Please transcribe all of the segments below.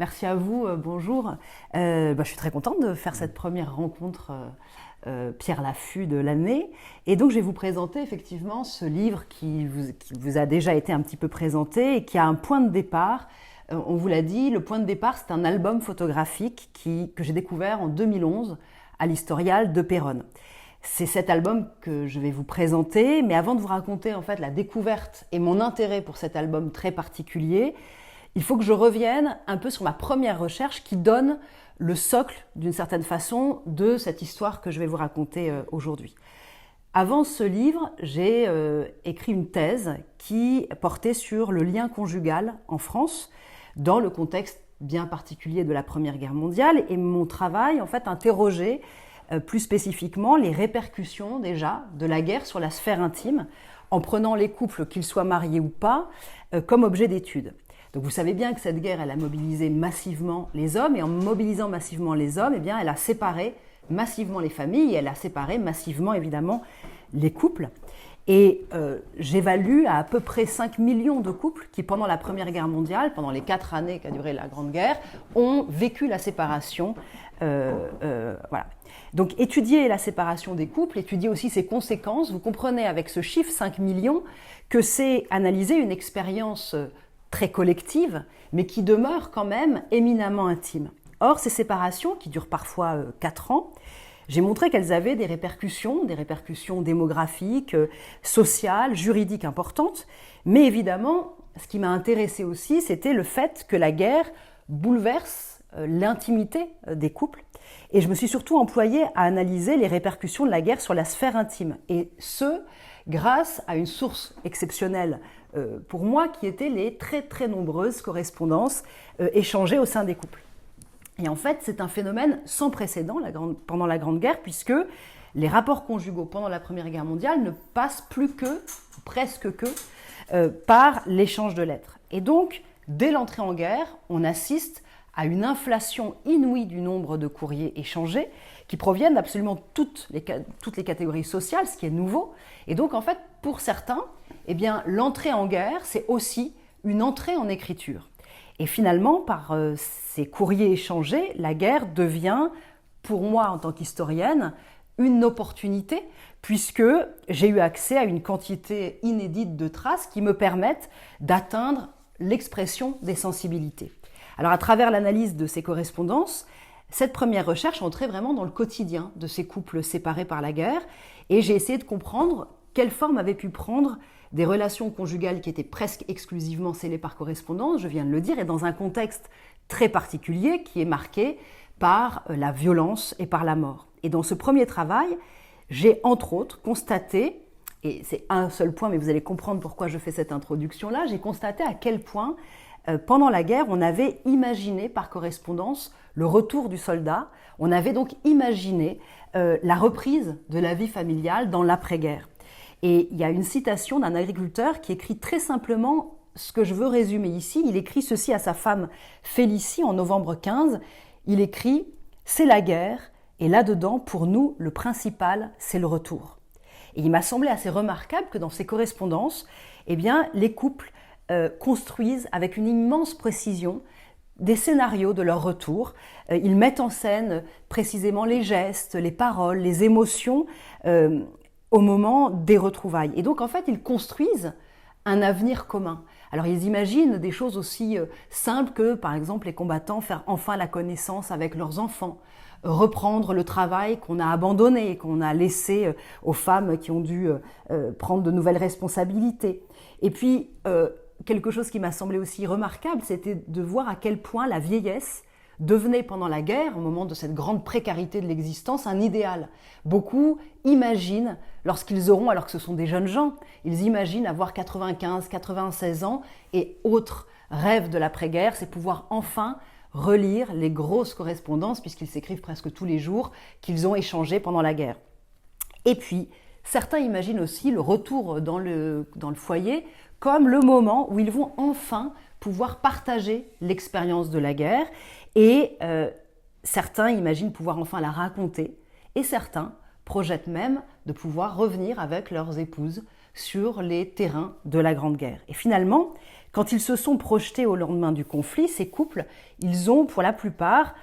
Merci à vous, bonjour. Je suis très contente de faire cette première rencontre Pierre Laffut de l'année. Et donc je vais vous présenter effectivement ce livre qui vous a déjà été un petit peu présenté et qui a un point de départ. On vous l'a dit, le point de départ, c'est un album photographique que j'ai découvert en 2011 à l'Historial de Péronne. C'est cet album que je vais vous présenter, mais avant de vous raconter en fait la découverte et mon intérêt pour cet album très particulier, il faut que je revienne un peu sur ma première recherche qui donne le socle, d'une certaine façon, de cette histoire que je vais vous raconter aujourd'hui. Avant ce livre, j'ai écrit une thèse qui portait sur le lien conjugal en France, dans le contexte bien particulier de la Première Guerre mondiale, et mon travail, en fait, interrogeait plus spécifiquement les répercussions déjà de la guerre sur la sphère intime, en prenant les couples, qu'ils soient mariés ou pas, comme objet d'étude. Donc vous savez bien que cette guerre, elle a mobilisé massivement les hommes, et en mobilisant massivement les hommes, eh bien, elle a séparé massivement les familles, et elle a séparé massivement, évidemment, les couples. Et j'évalue à peu près 5 millions de couples qui, pendant la Première Guerre mondiale, pendant les 4 années qu'a duré la Grande Guerre, ont vécu la séparation. Voilà. Donc étudier la séparation des couples, étudier aussi ses conséquences, vous comprenez avec ce chiffre 5 millions que c'est analyser une expérience très collective, mais qui demeure quand même éminemment intime. Or, ces séparations, qui durent parfois 4 ans, j'ai montré qu'elles avaient des répercussions démographiques, sociales, juridiques importantes, mais évidemment, ce qui m'a intéressé aussi, c'était le fait que la guerre bouleverse l'intimité des couples. Et je me suis surtout employée à analyser les répercussions de la guerre sur la sphère intime. Et ce, grâce à une source exceptionnelle pour moi, qui étaient les très très nombreuses correspondances échangées au sein des couples. Et en fait, c'est un phénomène sans précédent pendant la Grande Guerre, puisque les rapports conjugaux pendant la Première Guerre mondiale ne passent plus que, presque que, par l'échange de lettres. Et donc, dès l'entrée en guerre, on assiste à une inflation inouïe du nombre de courriers échangés qui proviennent d'absolument toutes les catégories sociales, ce qui est nouveau. Et donc, en fait, pour certains, eh bien, l'entrée en guerre, c'est aussi une entrée en écriture. Et finalement, par ces courriers échangés, la guerre devient, pour moi en tant qu'historienne, une opportunité, puisque j'ai eu accès à une quantité inédite de traces qui me permettent d'atteindre l'expression des sensibilités. Alors, à travers l'analyse de ces correspondances, cette première recherche entrait vraiment dans le quotidien de ces couples séparés par la guerre, et j'ai essayé de comprendre quelle forme avaient pu prendre des relations conjugales qui étaient presque exclusivement scellées par correspondance, je viens de le dire, et dans un contexte très particulier qui est marqué par la violence et par la mort. Et dans ce premier travail, j'ai entre autres constaté, et c'est un seul point, mais vous allez comprendre pourquoi je fais cette introduction-là, j'ai constaté à quel point, pendant la guerre, on avait imaginé par correspondance le retour du soldat, on avait donc imaginé la reprise de la vie familiale dans l'après-guerre. Et il y a une citation d'un agriculteur qui écrit très simplement ce que je veux résumer ici. Il écrit ceci à sa femme Félicie en novembre 15. Il écrit « C'est la guerre et là-dedans, pour nous, le principal, c'est le retour ». Et il m'a semblé assez remarquable que dans ces correspondances, eh bien, les couples construisent avec une immense précision des scénarios de leur retour. Ils mettent en scène précisément les gestes, les paroles, les émotions au moment des retrouvailles. Et donc, en fait, ils construisent un avenir commun. Alors, ils imaginent des choses aussi simples que, par exemple, les combattants faire enfin la connaissance avec leurs enfants, reprendre le travail qu'on a abandonné, qu'on a laissé aux femmes qui ont dû prendre de nouvelles responsabilités. Et puis, quelque chose qui m'a semblé aussi remarquable, c'était de voir à quel point la vieillesse devenait pendant la guerre, au moment de cette grande précarité de l'existence, un idéal. Beaucoup imaginent, lorsqu'ils auront, alors que ce sont des jeunes gens, ils imaginent avoir 95, 96 ans, et autre rêve de l'après-guerre, c'est pouvoir enfin relire les grosses correspondances, puisqu'ils s'écrivent presque tous les jours, qu'ils ont échangées pendant la guerre. Et puis, certains imaginent aussi le retour dans le foyer comme le moment où ils vont enfin pouvoir partager l'expérience de la guerre, et certains imaginent pouvoir enfin la raconter, et certains projettent même de pouvoir revenir avec leurs épouses sur les terrains de la Grande Guerre. Et finalement, Quand ils se sont projetés au lendemain du conflit, ces couples, ils ont pour la plupart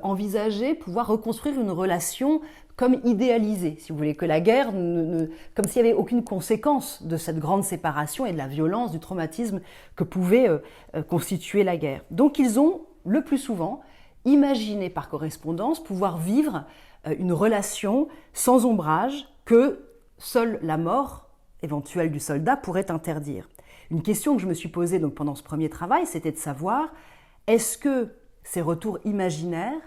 envisagé pouvoir reconstruire une relation comme idéalisée, si vous voulez, que la guerre, comme s'il n'y avait aucune conséquence de cette grande séparation et de la violence, du traumatisme que pouvait constituer la guerre. Donc ils ont, le plus souvent, imaginé par correspondance pouvoir vivre une relation sans ombrage que seule la mort éventuelle du soldat pourrait interdire. Une question que je me suis posée donc, pendant ce premier travail, c'était de savoir, est-ce que ces retours imaginaires,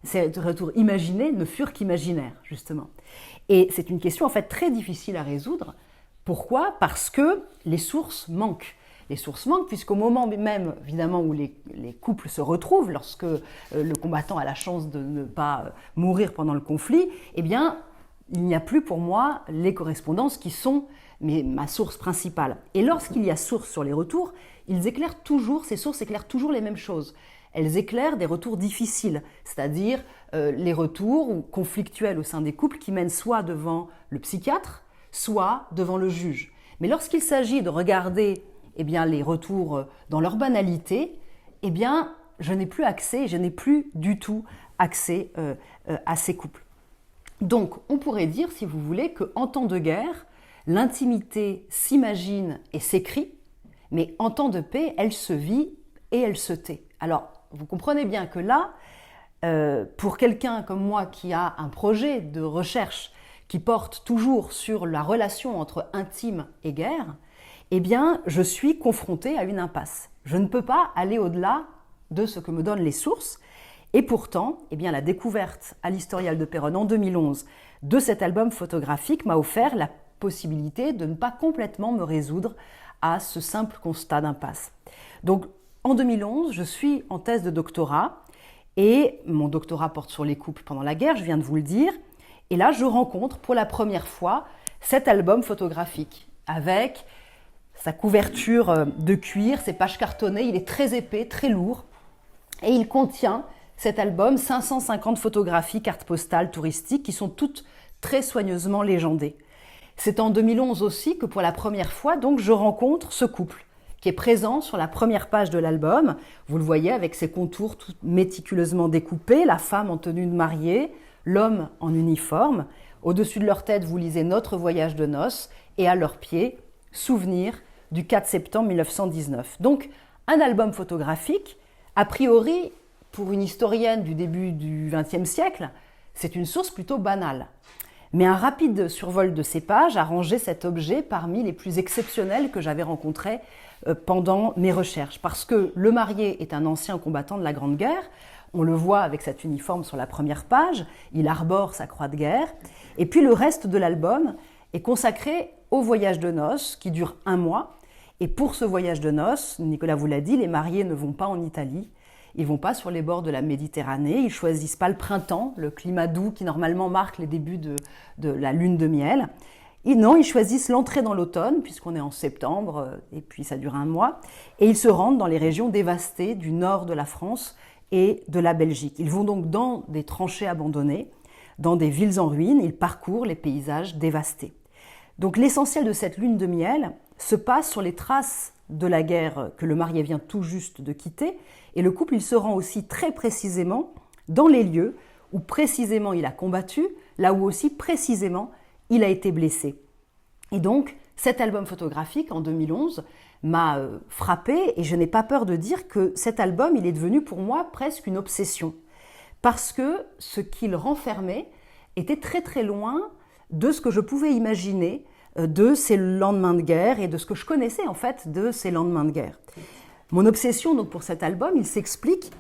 ces retours imaginés ne furent qu'imaginaires, justement. Et c'est une question en fait très difficile à résoudre. Pourquoi ? Parce que les sources manquent. Les sources manquent puisqu'au moment même, évidemment, où les couples se retrouvent, lorsque le combattant a la chance de ne pas mourir pendant le conflit, eh bien, il n'y a plus pour moi les correspondances qui sont ma source principale. Et lorsqu'il y a source sur les retours, ces sources éclairent toujours les mêmes choses. Elles éclairent des retours difficiles, c'est-à-dire les retours conflictuels au sein des couples qui mènent soit devant le psychiatre, soit devant le juge. Mais lorsqu'il s'agit de regarder les retours dans leur banalité, je n'ai plus du tout accès à ces couples. Donc, on pourrait dire, si vous voulez, qu'en temps de guerre, l'intimité s'imagine et s'écrit, mais en temps de paix, elle se vit et elle se tait. Alors, vous comprenez bien que là, pour quelqu'un comme moi qui a un projet de recherche qui porte toujours sur la relation entre intime et guerre, je suis confrontée à une impasse. Je ne peux pas aller au-delà de ce que me donnent les sources. Et pourtant, la découverte à l'Historial de Péronne en 2011 de cet album photographique m'a offert la possibilité de ne pas complètement me résoudre à ce simple constat d'impasse. Donc, en 2011, je suis en thèse de doctorat et mon doctorat porte sur les couples pendant la guerre, je viens de vous le dire. Et là, je rencontre pour la première fois cet album photographique avec sa couverture de cuir, ses pages cartonnées, il est très épais, très lourd et il contient cet album 550 photographies, cartes postales touristiques qui sont toutes très soigneusement légendées. C'est en 2011 aussi que pour la première fois, donc, je rencontre ce couple qui est présent sur la première page de l'album. Vous le voyez avec ses contours tout méticuleusement découpés, la femme en tenue de mariée, l'homme en uniforme. Au-dessus de leur tête, vous lisez « Notre voyage de noces » et à leurs pieds, « Souvenir du 4 septembre 1919 ». Donc, un album photographique, a priori, pour une historienne du début du XXe siècle, c'est une source plutôt banale. Mais un rapide survol de ces pages a rangé cet objet parmi les plus exceptionnels que j'avais rencontrés pendant mes recherches. Parce que le marié est un ancien combattant de la Grande Guerre, on le voit avec cet uniforme sur la première page, il arbore sa croix de guerre, et puis le reste de l'album est consacré au voyage de noces qui dure 1 mois. Et pour ce voyage de noces, Nicolas vous l'a dit, les mariés ne vont pas en Italie, ils ne vont pas sur les bords de la Méditerranée, ils ne choisissent pas le printemps, le climat doux qui normalement marque les débuts de la lune de miel. Et non, ils choisissent l'entrée dans l'automne, puisqu'on est en septembre, et puis ça dure 1 mois, et ils se rendent dans les régions dévastées du nord de la France et de la Belgique. Ils vont donc dans des tranchées abandonnées, dans des villes en ruine, ils parcourent les paysages dévastés. Donc l'essentiel de cette lune de miel se passe sur les traces de la guerre que le marié vient tout juste de quitter, et le couple il se rend aussi très précisément dans les lieux où précisément il a combattu, là où aussi précisément il a été blessé. Et donc cet album photographique en 2011 m'a frappée, et je n'ai pas peur de dire que cet album il est devenu pour moi presque une obsession, parce que ce qu'il renfermait était très très loin de ce que je pouvais imaginer de ces lendemains de guerre et de ce que je connaissais en fait de ces lendemains de guerre. Mon obsession donc pour cet album, il s'explique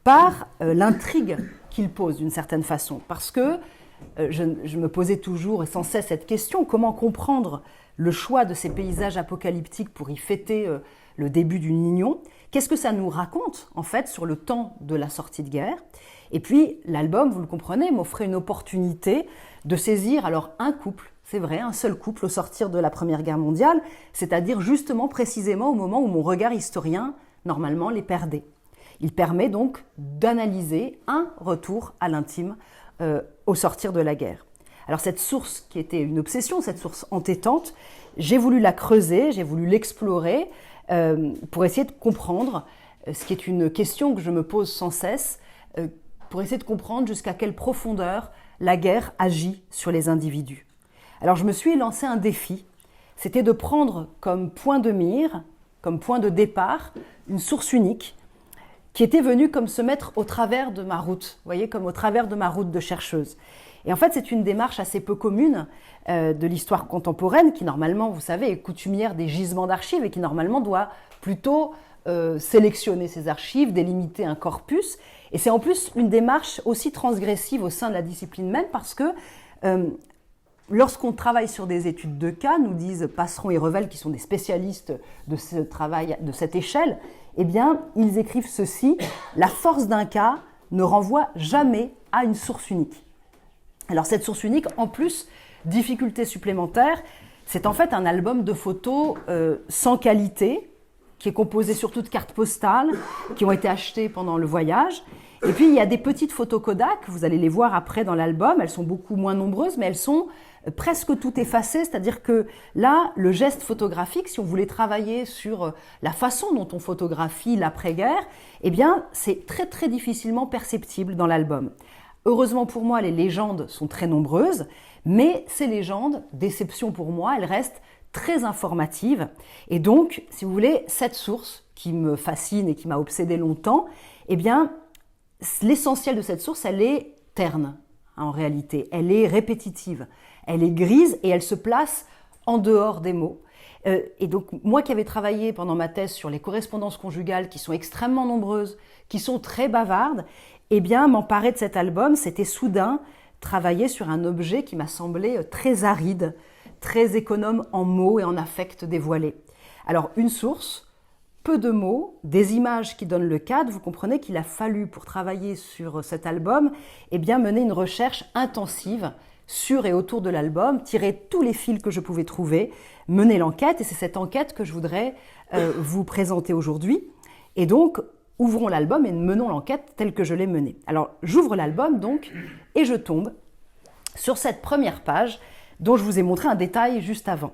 par l'intrigue qu'il pose d'une certaine façon, parce que je me posais toujours et sans cesse cette question, comment comprendre le choix de ces paysages apocalyptiques pour y fêter le début d'une union? Qu'est-ce que ça nous raconte en fait sur le temps de la sortie de guerre? Et puis l'album, vous le comprenez, m'offrait une opportunité de saisir alors un couple, c'est vrai, un seul couple au sortir de la Première Guerre mondiale, c'est-à-dire justement précisément au moment où mon regard historien, normalement, les perdait. Il permet donc d'analyser un retour à l'intime au sortir de la guerre. Alors cette source qui était une obsession, cette source entêtante, j'ai voulu la creuser, j'ai voulu l'explorer, pour essayer de comprendre, ce qui est une question que je me pose sans cesse, pour essayer de comprendre jusqu'à quelle profondeur la guerre agit sur les individus. Alors je me suis lancé un défi, c'était de prendre comme point de mire, comme point de départ, une source unique qui était venue comme se mettre au travers de ma route, vous voyez, comme au travers de ma route de chercheuse. Et en fait, c'est une démarche assez peu commune de l'histoire contemporaine qui, normalement, vous savez, est coutumière des gisements d'archives et qui, normalement, doit plutôt sélectionner ces archives, délimiter un corpus. Et c'est en plus une démarche aussi transgressive au sein de la discipline même parce que lorsqu'on travaille sur des études de cas, nous disent Passeron et Revel, qui sont des spécialistes de ce travail, de cette échelle, eh bien, ils écrivent ceci: la force d'un cas ne renvoie jamais à une source unique. Alors cette source unique, en plus, difficulté supplémentaire, c'est en fait un album de photos sans qualité, qui est composé surtout de cartes postales, qui ont été achetées pendant le voyage. Et puis il y a des petites photos Kodak, vous allez les voir après dans l'album, elles sont beaucoup moins nombreuses, mais elles sont presque toutes effacées, c'est-à-dire que là, le geste photographique, si on voulait travailler sur la façon dont on photographie l'après-guerre, eh bien c'est très très difficilement perceptible dans l'album. Heureusement pour moi, les légendes sont très nombreuses, mais ces légendes, déception pour moi, elles restent très informatives. Et donc, si vous voulez, cette source qui me fascine et qui m'a obsédée longtemps, eh bien, l'essentiel de cette source, elle est terne, en réalité. Elle est répétitive, elle est grise et elle se place en dehors des mots. Et donc, moi qui avais travaillé pendant ma thèse sur les correspondances conjugales qui sont extrêmement nombreuses, qui sont très bavardes, eh bien, m'emparer de cet album, c'était soudain travailler sur un objet qui m'a semblé très aride, très économe en mots et en affects dévoilés. Alors, une source, peu de mots, des images qui donnent le cadre. Vous comprenez qu'il a fallu, pour travailler sur cet album, eh bien, mener une recherche intensive sur et autour de l'album, tirer tous les fils que je pouvais trouver, mener l'enquête, et c'est cette enquête que je voudrais vous présenter aujourd'hui. Et donc, ouvrons l'album et menons l'enquête telle que je l'ai menée. Alors, j'ouvre l'album donc, et je tombe sur cette première page dont je vous ai montré un détail juste avant.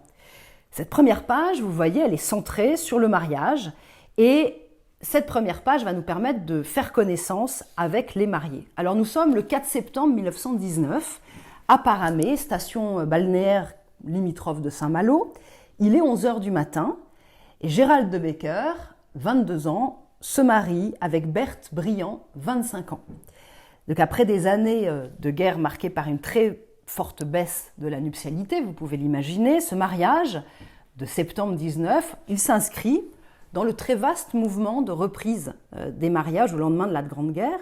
Cette première page, vous voyez, elle est centrée sur le mariage, et cette première page va nous permettre de faire connaissance avec les mariés. Alors, nous sommes le 4 septembre 1919, à Paramé, station balnéaire limitrophe de Saint-Malo. Il est 11h du matin, et Gérald de Becker, 22 ans, se marie avec Berthe Briand, 25 ans. Donc après des années de guerre marquées par une très forte baisse de la nuptialité, vous pouvez l'imaginer, ce mariage de septembre 19, il s'inscrit dans le très vaste mouvement de reprise des mariages au lendemain de la Grande Guerre.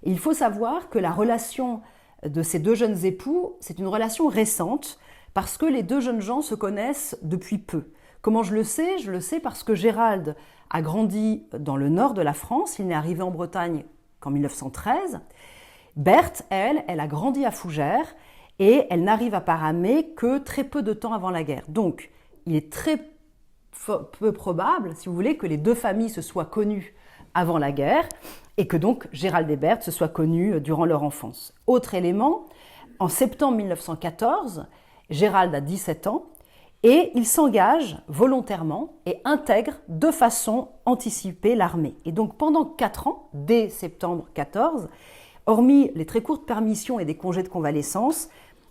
Et il faut savoir que la relation de ces deux jeunes époux, c'est une relation récente parce que les deux jeunes gens se connaissent depuis peu. Comment je le sais? Je le sais parce que Gérald a grandi dans le nord de la France, il n'est arrivé en Bretagne qu'en 1913. Berthe, elle a grandi à Fougères et elle n'arrive à Paramé que très peu de temps avant la guerre. Donc, il est très peu probable, si vous voulez, que les deux familles se soient connues avant la guerre et que donc Gérald et Berthe se soient connus durant leur enfance. Autre élément, en septembre 1914, Gérald a 17 ans, et il s'engage volontairement et intègre de façon anticipée l'armée. Et donc pendant 4 ans, dès septembre 14, hormis les très courtes permissions et des congés de convalescence,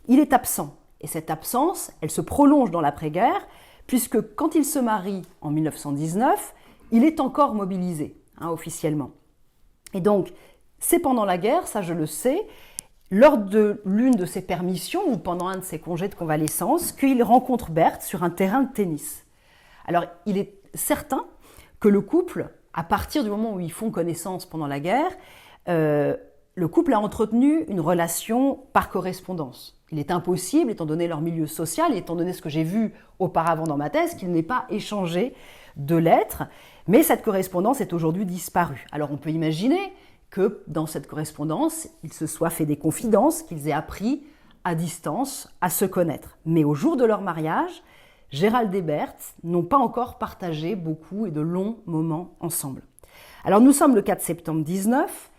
il est absent. Et cette absence, elle se prolonge dans l'après-guerre, puisque quand il se marie en 1919, il est encore mobilisé, officiellement. Et donc, c'est pendant la guerre, ça je le sais, lors de l'une de ses permissions ou pendant un de ses congés de convalescence, qu'il rencontre Berthe sur un terrain de tennis. Alors, il est certain que le couple, à partir du moment où ils font connaissance pendant la guerre, le couple a entretenu une relation par correspondance. Il est impossible, étant donné leur milieu social, et étant donné ce que j'ai vu auparavant dans ma thèse, qu'ils n'aient pas échangé de lettres, mais cette correspondance est aujourd'hui disparue. Alors, on peut imaginer que dans cette correspondance, ils se soient fait des confidences, qu'ils aient appris à distance à se connaître. Mais au jour de leur mariage, Gérald et Berthe n'ont pas encore partagé beaucoup et de longs moments ensemble. Alors nous sommes le 4 septembre 19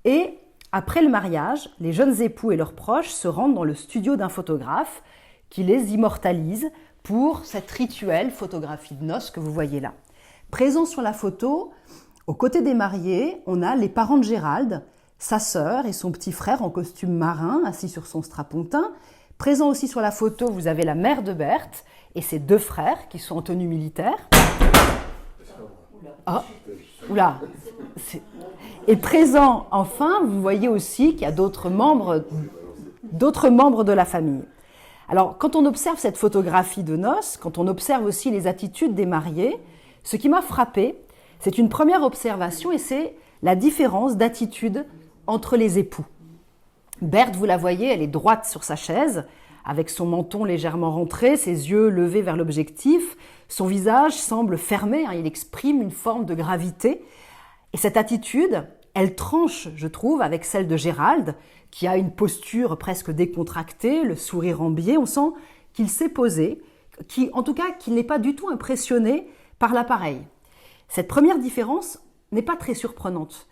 et après le mariage, les jeunes époux et leurs proches se rendent dans le studio d'un photographe qui les immortalise pour cette rituelle photographie de noces que vous voyez là. Présents sur la photo, aux côtés des mariés, on a les parents de Gérald, sa sœur et son petit frère en costume marin, assis sur son strapontin. Présent aussi sur la photo, vous avez la mère de Berthe et ses 2 frères qui sont en tenue militaire. Ah, oula. Et présent, enfin, vous voyez aussi qu'il y a d'autres membres de la famille. Alors, quand on observe cette photographie de noces, quand on observe aussi les attitudes des mariés, ce qui m'a frappé, c'est une première observation et c'est la différence d'attitude entre les époux. Berthe, vous la voyez, elle est droite sur sa chaise, avec son menton légèrement rentré, ses yeux levés vers l'objectif. Son visage semble fermé, il exprime une forme de gravité. Et cette attitude, elle tranche, je trouve, avec celle de Gérald, qui a une posture presque décontractée, le sourire en biais. On sent qu'il s'est posé, en tout cas qu'il n'est pas du tout impressionné par l'appareil. Cette première différence n'est pas très surprenante,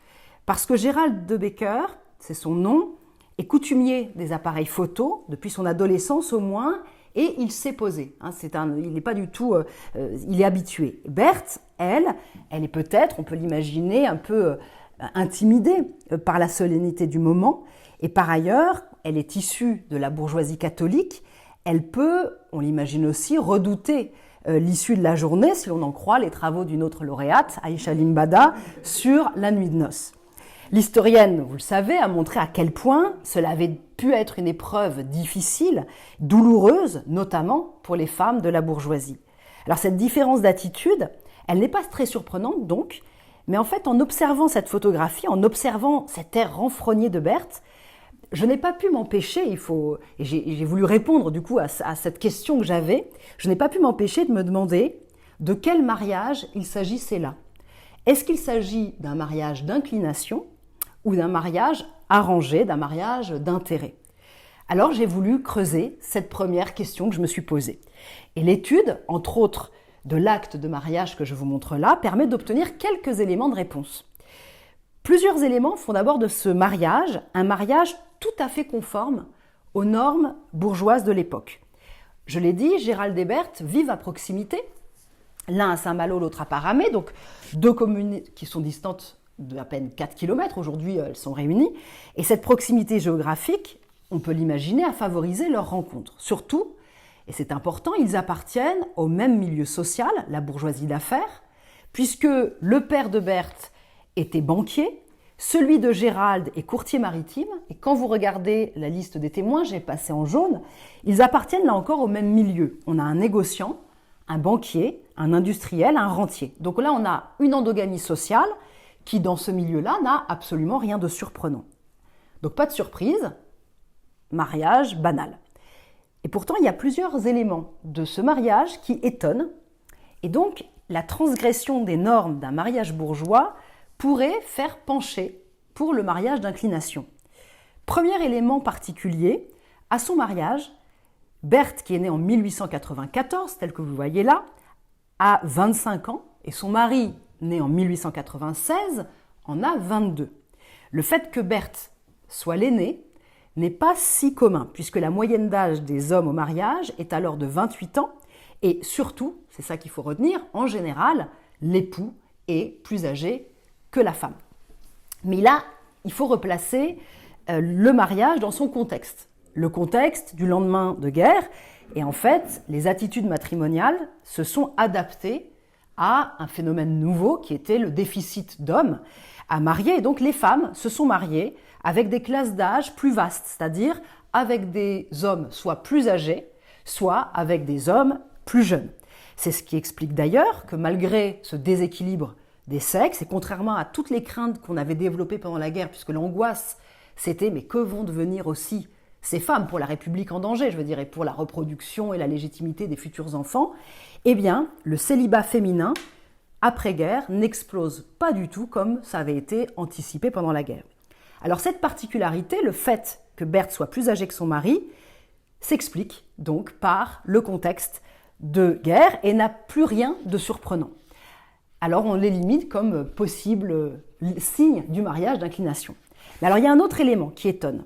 parce que Gérald de Becker, c'est son nom, est coutumier des appareils photo, depuis son adolescence au moins, et il s'est posé. Il n'est pas du tout, il est habitué. Berthe, elle est peut-être, on peut l'imaginer, un peu intimidée par la solennité du moment, et par ailleurs, elle est issue de la bourgeoisie catholique, elle peut, on l'imagine aussi, redouter l'issue de la journée, si l'on en croit les travaux d'une autre lauréate, Aïcha Limbada, sur la nuit de noces. L'historienne, vous le savez, a montré à quel point cela avait pu être une épreuve difficile, douloureuse, notamment pour les femmes de la bourgeoisie. Alors cette différence d'attitude, elle n'est pas très surprenante donc, mais en fait en observant cette photographie, en observant cet air renfrogné de Berthe, je n'ai pas pu m'empêcher, et j'ai voulu répondre du coup à cette question que j'avais, je n'ai pas pu m'empêcher de me demander de quel mariage il s'agissait là. Est-ce qu'il s'agit d'un mariage d'inclination ou d'un mariage arrangé, d'un mariage d'intérêt? Alors j'ai voulu creuser cette première question que je me suis posée. Et l'étude, entre autres, de l'acte de mariage que je vous montre là, permet d'obtenir quelques éléments de réponse. Plusieurs éléments font d'abord de ce mariage un mariage tout à fait conforme aux normes bourgeoises de l'époque. Je l'ai dit, Gérald et Berthe vivent à proximité, l'un à Saint-Malo, l'autre à Paramé, donc 2 communes qui sont distantes d'à peine 4 km, aujourd'hui elles sont réunies, et cette proximité géographique, on peut l'imaginer, a favorisé leur rencontre. Surtout, et c'est important, ils appartiennent au même milieu social, la bourgeoisie d'affaires, puisque le père de Berthe était banquier, celui de Gérald est courtier maritime, et quand vous regardez la liste des témoins, j'ai passé en jaune, ils appartiennent là encore au même milieu. On a un négociant, un banquier, un industriel, un rentier. Donc là, on a une endogamie sociale qui, dans ce milieu-là, n'a absolument rien de surprenant. Donc pas de surprise, mariage banal. Et pourtant, il y a plusieurs éléments de ce mariage qui étonnent. Et donc, la transgression des normes d'un mariage bourgeois pourrait faire pencher pour le mariage d'inclination. Premier élément particulier, à son mariage, Berthe, qui est née en 1894, tel que vous voyez là, a 25 ans, et son mari, né en 1896, en a 22. Le fait que Berthe soit l'aînée n'est pas si commun, puisque la moyenne d'âge des hommes au mariage est alors de 28 ans, et surtout, c'est ça qu'il faut retenir, en général, l'époux est plus âgé que la femme. Mais là, il faut replacer le mariage dans son contexte. Le contexte du lendemain de guerre, et en fait, les attitudes matrimoniales se sont adaptées à un phénomène nouveau qui était le déficit d'hommes à marier. Et donc les femmes se sont mariées avec des classes d'âge plus vastes, c'est-à-dire avec des hommes soit plus âgés, soit avec des hommes plus jeunes. C'est ce qui explique d'ailleurs que malgré ce déséquilibre des sexes, et contrairement à toutes les craintes qu'on avait développées pendant la guerre, puisque l'angoisse c'était mais que vont devenir aussi ces femmes pour la République en danger, je veux dire, et pour la reproduction et la légitimité des futurs enfants, eh bien, le célibat féminin, après-guerre, n'explose pas du tout comme ça avait été anticipé pendant la guerre. Alors cette particularité, le fait que Berthe soit plus âgée que son mari, s'explique donc par le contexte de guerre et n'a plus rien de surprenant. Alors on les limite comme possible signe du mariage d'inclination. Mais alors il y a un autre élément qui étonne,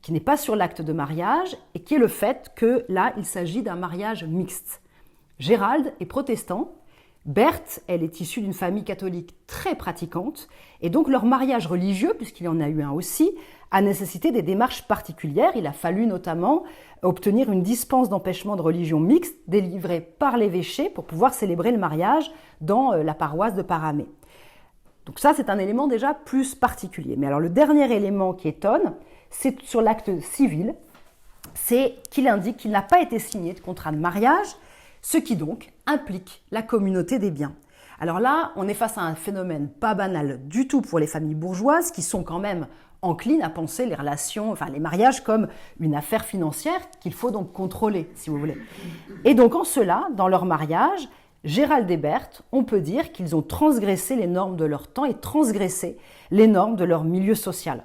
qui n'est pas sur l'acte de mariage et qui est le fait que là il s'agit d'un mariage mixte. Gérald est protestant, Berthe, elle est issue d'une famille catholique très pratiquante, et donc leur mariage religieux, puisqu'il y en a eu un aussi, a nécessité des démarches particulières. Il a fallu notamment obtenir une dispense d'empêchement de religion mixte délivrée par l'évêché pour pouvoir célébrer le mariage dans la paroisse de Paramé. Donc ça, c'est un élément déjà plus particulier. Mais alors le dernier élément qui étonne, c'est sur l'acte civil, c'est qu'il indique qu'il n'a pas été signé de contrat de mariage, ce qui donc implique la communauté des biens. Alors là, on est face à un phénomène pas banal du tout pour les familles bourgeoises qui sont quand même enclines à penser les relations, enfin les mariages comme une affaire financière qu'il faut donc contrôler, si vous voulez. Et donc en cela, dans leur mariage, Gérald et Berthe, on peut dire qu'ils ont transgressé les normes de leur temps et transgressé les normes de leur milieu social.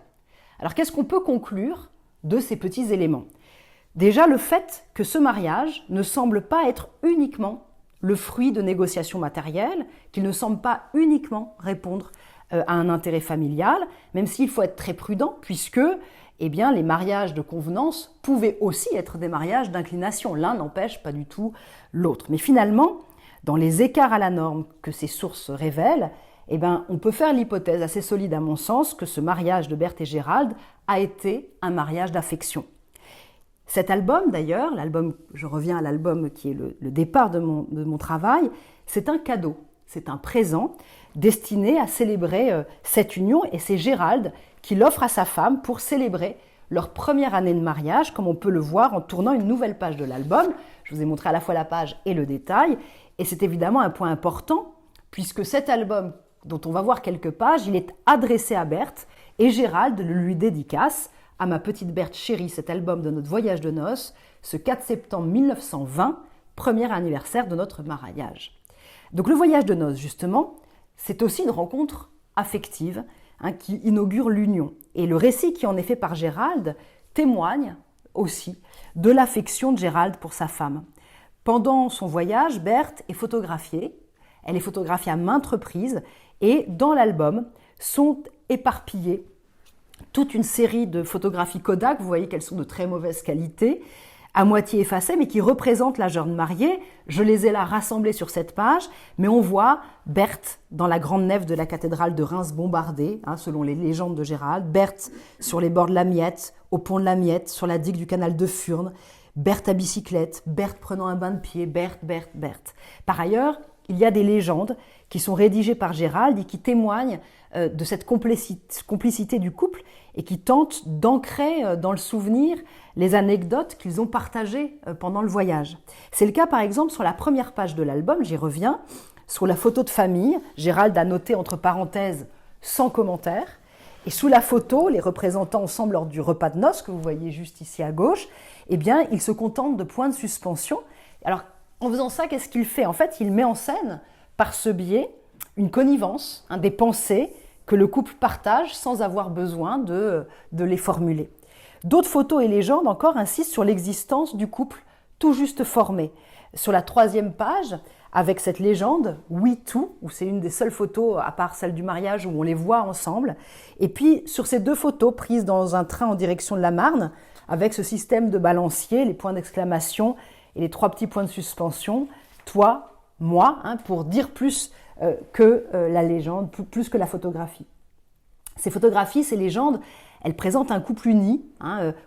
Alors qu'est-ce qu'on peut conclure de ces petits éléments ? Déjà, le fait que ce mariage ne semble pas être uniquement le fruit de négociations matérielles, qu'il ne semble pas uniquement répondre à un intérêt familial, même s'il faut être très prudent, puisque les mariages de convenance pouvaient aussi être des mariages d'inclination. L'un n'empêche pas du tout l'autre. Mais finalement, dans les écarts à la norme que ces sources révèlent, on peut faire l'hypothèse assez solide à mon sens que ce mariage de Berthe et Gérald a été un mariage d'affection. Cet album d'ailleurs, je reviens à l'album qui est le départ de mon travail, c'est un cadeau, c'est un présent destiné à célébrer cette union et c'est Gérald qui l'offre à sa femme pour célébrer leur première année de mariage, comme on peut le voir en tournant une nouvelle page de l'album. Je vous ai montré à la fois la page et le détail et c'est évidemment un point important puisque cet album dont on va voir quelques pages, il est adressé à Berthe et Gérald le lui dédicace. À ma petite Berthe chérie, cet album de notre voyage de noces, ce 4 septembre 1920, premier anniversaire de notre mariage. Donc le voyage de noces, justement, c'est aussi une rencontre affective qui inaugure l'union. Et le récit qui en est fait par Gérald témoigne aussi de l'affection de Gérald pour sa femme. Pendant son voyage, Berthe est photographiée. Elle est photographiée à maintes reprises et dans l'album sont éparpillées toute une série de photographies Kodak, vous voyez qu'elles sont de très mauvaise qualité, à moitié effacées, mais qui représentent la jeune mariée. Je les ai là rassemblées sur cette page, mais on voit Berthe dans la grande nef de la cathédrale de Reims bombardée, selon les légendes de Gérald, Berthe sur les bords de la Miette, au pont de la Miette, sur la digue du canal de Furnes, Berthe à bicyclette, Berthe prenant un bain de pied, Berthe. Par ailleurs, il y a des légendes qui sont rédigées par Gérald et qui témoignent de cette complicité du couple et qui tentent d'ancrer dans le souvenir les anecdotes qu'ils ont partagées pendant le voyage. C'est le cas par exemple sur la première page de l'album, j'y reviens, sur la photo de famille, Gérald a noté entre parenthèses sans commentaire, et sous la photo, les représentant ensemble lors du repas de noces que vous voyez juste ici à gauche, ils se contentent de points de suspension. Alors en faisant ça, qu'est-ce qu'il fait ? En fait, il met en scène par ce biais une connivence, des pensées que le couple partage sans avoir besoin de les formuler. D'autres photos et légendes encore insistent sur l'existence du couple tout juste formé. Sur la 3e page, avec cette légende « We Two », où c'est une des seules photos, à part celle du mariage, où on les voit ensemble. Et puis sur ces 2 photos prises dans un train en direction de la Marne, avec ce système de balancier, les points d'exclamation et les 3 petits points de suspension, toi, moi, pour dire plus que la légende, plus que la photographie. Ces photographies, ces légendes, elles présentent un couple uni,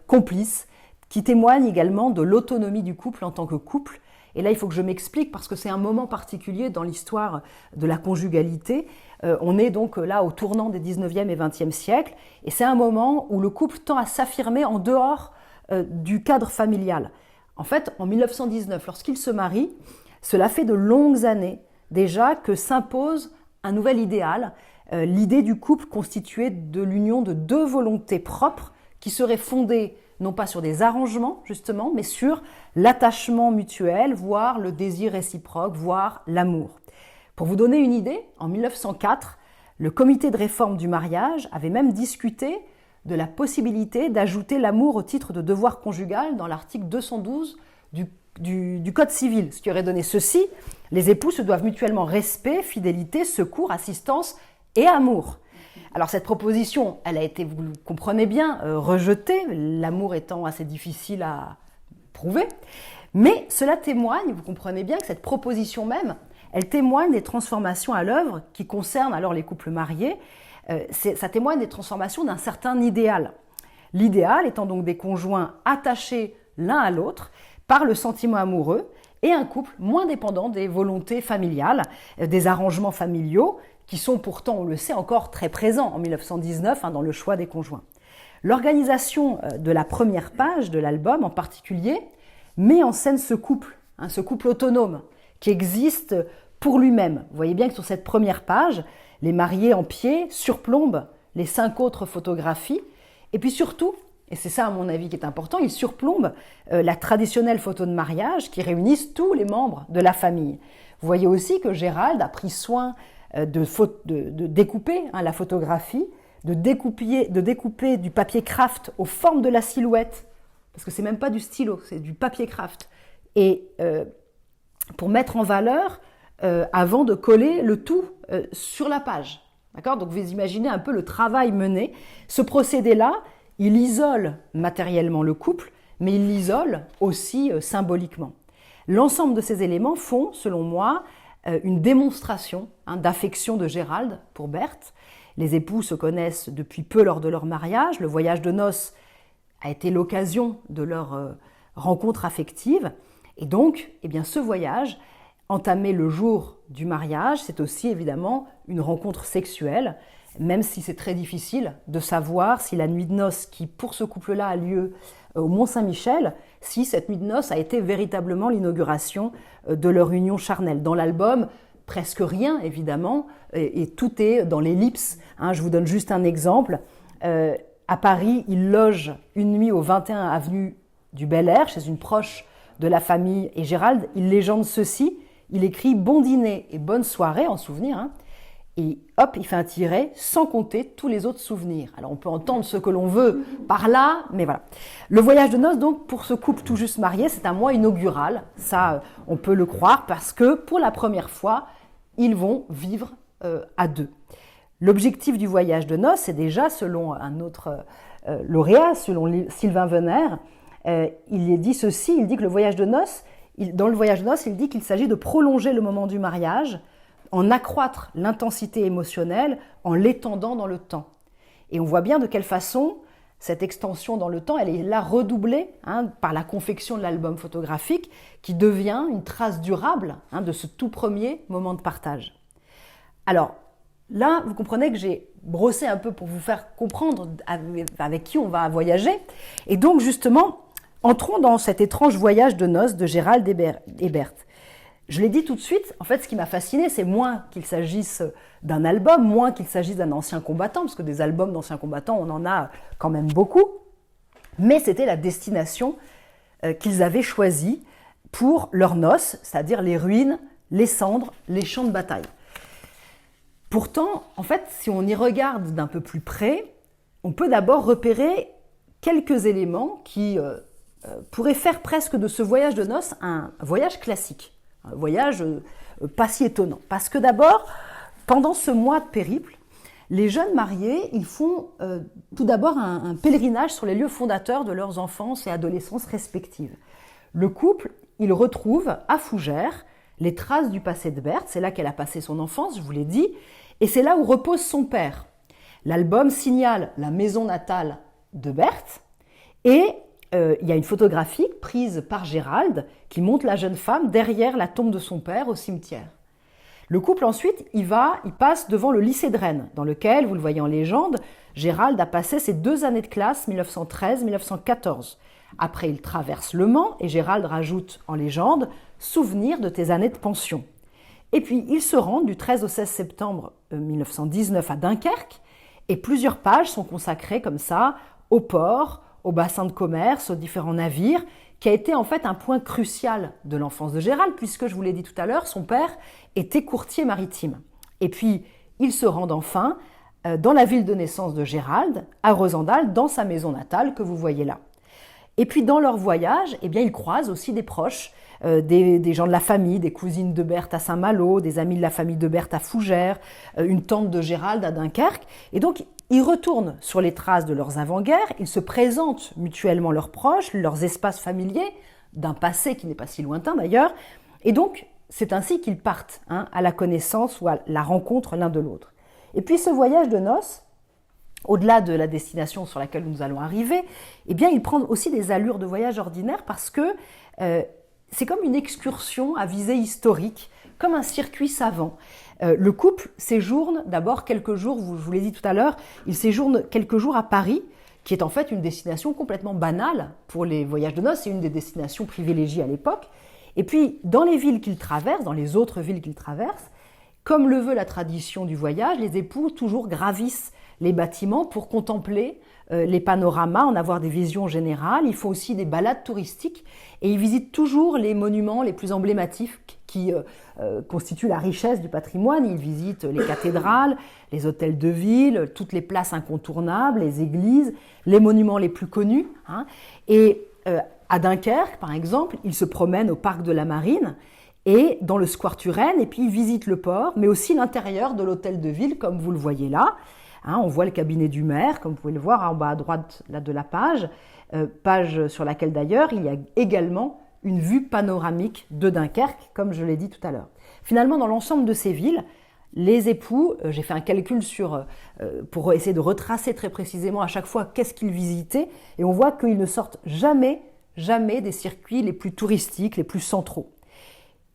complice, qui témoigne également de l'autonomie du couple en tant que couple. Et là, il faut que je m'explique parce que c'est un moment particulier dans l'histoire de la conjugalité. On est donc là au tournant des 19e et 20e siècles et c'est un moment où le couple tend à s'affirmer en dehors du cadre familial. En fait, en 1919, lorsqu'ils se marient, cela fait de longues années déjà que s'impose un nouvel idéal, l'idée du couple constitué de l'union de 2 volontés propres qui seraient fondées non pas sur des arrangements justement, mais sur l'attachement mutuel, voire le désir réciproque, voire l'amour. Pour vous donner une idée, en 1904, le comité de réforme du mariage avait même discuté de la possibilité d'ajouter l'amour au titre de devoir conjugal dans l'article 212 du Code civil, ce qui aurait donné ceci: les époux se doivent mutuellement respect, fidélité, secours, assistance et amour. Alors cette proposition, elle a été, vous le comprenez bien, rejetée, l'amour étant assez difficile à prouver, mais cela témoigne, vous comprenez bien, que cette proposition même, elle témoigne des transformations à l'œuvre qui concernent alors les couples mariés. Ça témoigne des transformations d'un certain idéal. L'idéal étant donc des conjoints attachés l'un à l'autre par le sentiment amoureux et un couple moins dépendant des volontés familiales, des arrangements familiaux qui sont pourtant, on le sait, encore très présents en 1919 dans le choix des conjoints. L'organisation de la première page de l'album en particulier met en scène ce couple autonome qui existe pour lui-même. Vous voyez bien que sur cette première page, les mariés en pied surplombent les 5 autres photographies. Et puis surtout, et c'est ça à mon avis qui est important, ils surplombent la traditionnelle photo de mariage qui réunissent tous les membres de la famille. Vous voyez aussi que Gérald a pris soin de découper la photographie, de découper du papier craft aux formes de la silhouette, parce que c'est même pas du stylo, c'est du papier craft. Et pour mettre en valeur avant de coller le tout sur la page. D'accord ? Donc vous imaginez un peu le travail mené. Ce procédé-là, il isole matériellement le couple, mais il l'isole aussi symboliquement. L'ensemble de ces éléments font, selon moi, une démonstration d'affection de Gérald pour Berthe. Les époux se connaissent depuis peu lors de leur mariage. Le voyage de noces a été l'occasion de leur rencontre affective. Et donc, ce voyage, entamé le jour du mariage, c'est aussi évidemment une rencontre sexuelle, même si c'est très difficile de savoir si la nuit de noces qui, pour ce couple-là, a lieu au Mont-Saint-Michel, si cette nuit de noces a été véritablement l'inauguration de leur union charnelle. Dans l'album, presque rien, évidemment, et tout est dans l'ellipse. Je vous donne juste un exemple. À Paris, il loge une nuit au 21 avenue du Bel Air, chez une proche de la famille. Et Gérald, il légende ceci, il écrit « Bon dîner et bonne soirée » en souvenir, et hop, il fait un tiret, sans compter tous les autres souvenirs. Alors on peut entendre ce que l'on veut par là, mais voilà. Le voyage de noces, donc, pour ce couple tout juste marié, c'est un mois inaugural. Ça, on peut le croire, parce que pour la première fois, ils vont vivre à deux. L'objectif du voyage de noces, c'est déjà, selon un autre lauréat, selon Sylvain Venner, il dit ceci, il dit que le voyage de noces, dans le voyage de noces, il dit qu'il s'agit de prolonger le moment du mariage, en accroître l'intensité émotionnelle, en l'étendant dans le temps. Et on voit bien de quelle façon cette extension dans le temps, elle est là redoublée par la confection de l'album photographique qui devient une trace durable de ce tout premier moment de partage. Alors là, vous comprenez que j'ai brossé un peu pour vous faire comprendre avec qui on va voyager. Et donc justement, entrons dans cet étrange voyage de noces de Gérald et Berthe. Je l'ai dit tout de suite, en fait, ce qui m'a fasciné, c'est moins qu'il s'agisse d'un album, moins qu'il s'agisse d'un ancien combattant, parce que des albums d'anciens combattants, on en a quand même beaucoup, mais c'était la destination qu'ils avaient choisie pour leurs noces, c'est-à-dire les ruines, les cendres, les champs de bataille. Pourtant, en fait, si on y regarde d'un peu plus près, on peut d'abord repérer quelques éléments qui pourraient faire presque de ce voyage de noces un voyage classique. Un voyage pas si étonnant. Parce que d'abord, pendant ce mois de périple, les jeunes mariés, ils font tout d'abord un pèlerinage sur les lieux fondateurs de leurs enfances et adolescences respectives. Le couple, il retrouve à Fougères les traces du passé de Berthe. C'est là qu'elle a passé son enfance, je vous l'ai dit. Et c'est là où repose son père. L'album signale la maison natale de Berthe et il y a une photographie prise par Gérald qui montre la jeune femme derrière la tombe de son père au cimetière. Le couple ensuite, il passe devant le lycée de Rennes, dans lequel, vous le voyez en légende, Gérald a passé ses 2 années de classe, 1913-1914. Après, il traverse Le Mans et Gérald rajoute en légende « Souvenir de tes années de pension ». Et puis, ils se rendent du 13 au 16 septembre 1919 à Dunkerque et plusieurs pages sont consacrées comme ça au port, au bassin de commerce, aux différents navires, qui a été en fait un point crucial de l'enfance de Gérald, puisque je vous l'ai dit tout à l'heure, son père était courtier maritime. Et puis, ils se rendent enfin dans la ville de naissance de Gérald, à Rosendal, dans sa maison natale que vous voyez là. Et puis, dans leur voyage, ils croisent aussi des proches, des gens de la famille, des cousines de Berthe à Saint-Malo, des amis de la famille de Berthe à Fougères, une tante de Gérald à Dunkerque. Et donc, ils retournent sur les traces de leurs avant-guerres, ils se présentent mutuellement leurs proches, leurs espaces familiers, d'un passé qui n'est pas si lointain d'ailleurs. Et donc, c'est ainsi qu'ils partent à la connaissance ou à la rencontre l'un de l'autre. Et puis ce voyage de noces, au-delà de la destination sur laquelle nous allons arriver, eh bien, il prend aussi des allures de voyage ordinaire parce que c'est comme une excursion à visée historique, comme un circuit savant. Le couple séjourne d'abord quelques jours, je vous l'ai dit tout à l'heure, il séjourne quelques jours à Paris, qui est en fait une destination complètement banale pour les voyages de noces, c'est une des destinations privilégiées à l'époque. Et puis, dans les villes qu'ils traversent, dans les autres villes qu'ils traversent, comme le veut la tradition du voyage, les époux toujours gravissent les bâtiments pour contempler les panoramas, en avoir des visions générales. Ils font aussi des balades touristiques et ils visitent toujours les monuments les plus emblématiques qui constituent la richesse du patrimoine. Ils visitent les cathédrales, les hôtels de ville, toutes les places incontournables, les églises, les monuments les plus connus. Et à Dunkerque, par exemple, ils se promènent au parc de la Marine et dans le square Turenne, et puis ils visitent le port, mais aussi l'intérieur de l'hôtel de ville, comme vous le voyez là. On voit le cabinet du maire, comme vous pouvez le voir en bas à droite là, de la page, page sur laquelle d'ailleurs il y a également une vue panoramique de Dunkerque, comme je l'ai dit tout à l'heure. Finalement, dans l'ensemble de ces villes, les époux, j'ai fait un calcul pour essayer de retracer très précisément à chaque fois qu'est-ce qu'ils visitaient, et on voit qu'ils ne sortent jamais des circuits les plus touristiques, les plus centraux.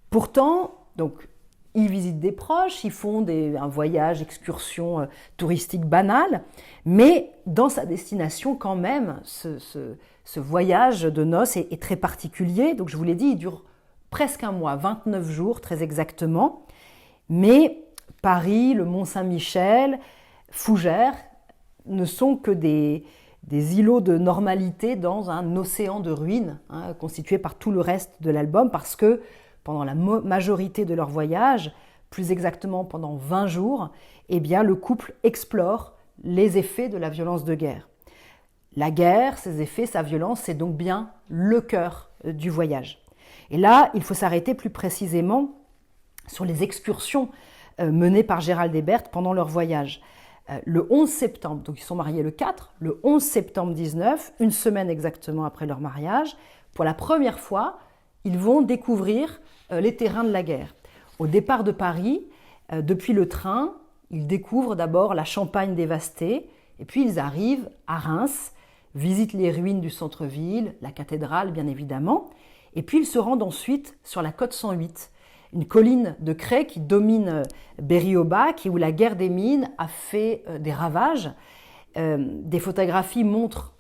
Pourtant, donc, ils visitent des proches, ils font un voyage, excursion touristique banale, mais dans sa destination quand même, ce voyage de noces est très particulier. Donc je vous l'ai dit, il dure presque un mois, 29 jours très exactement. Mais Paris, le Mont-Saint-Michel, Fougères ne sont que des îlots de normalité dans un océan de ruines, constitué par tout le reste de l'album, parce que pendant la majorité de leur voyage, plus exactement pendant 20 jours, eh bien, le couple explore les effets de la violence de guerre. La guerre, ses effets, sa violence, c'est donc bien le cœur du voyage. Et là, il faut s'arrêter plus précisément sur les excursions menées par Gérald et Berthe pendant leur voyage. Le 11 septembre, donc ils sont mariés le 4, le 11 septembre 19, une semaine exactement après leur mariage, pour la première fois, ils vont découvrir les terrains de la guerre. Au départ de Paris, depuis le train, ils découvrent d'abord la Champagne dévastée, et puis ils arrivent à Reims, visitent les ruines du centre-ville, la cathédrale bien évidemment, et puis ils se rendent ensuite sur la côte 108, une colline de craie qui domine Berry-au-Bac et où la guerre des mines a fait des ravages. Des photographies montrent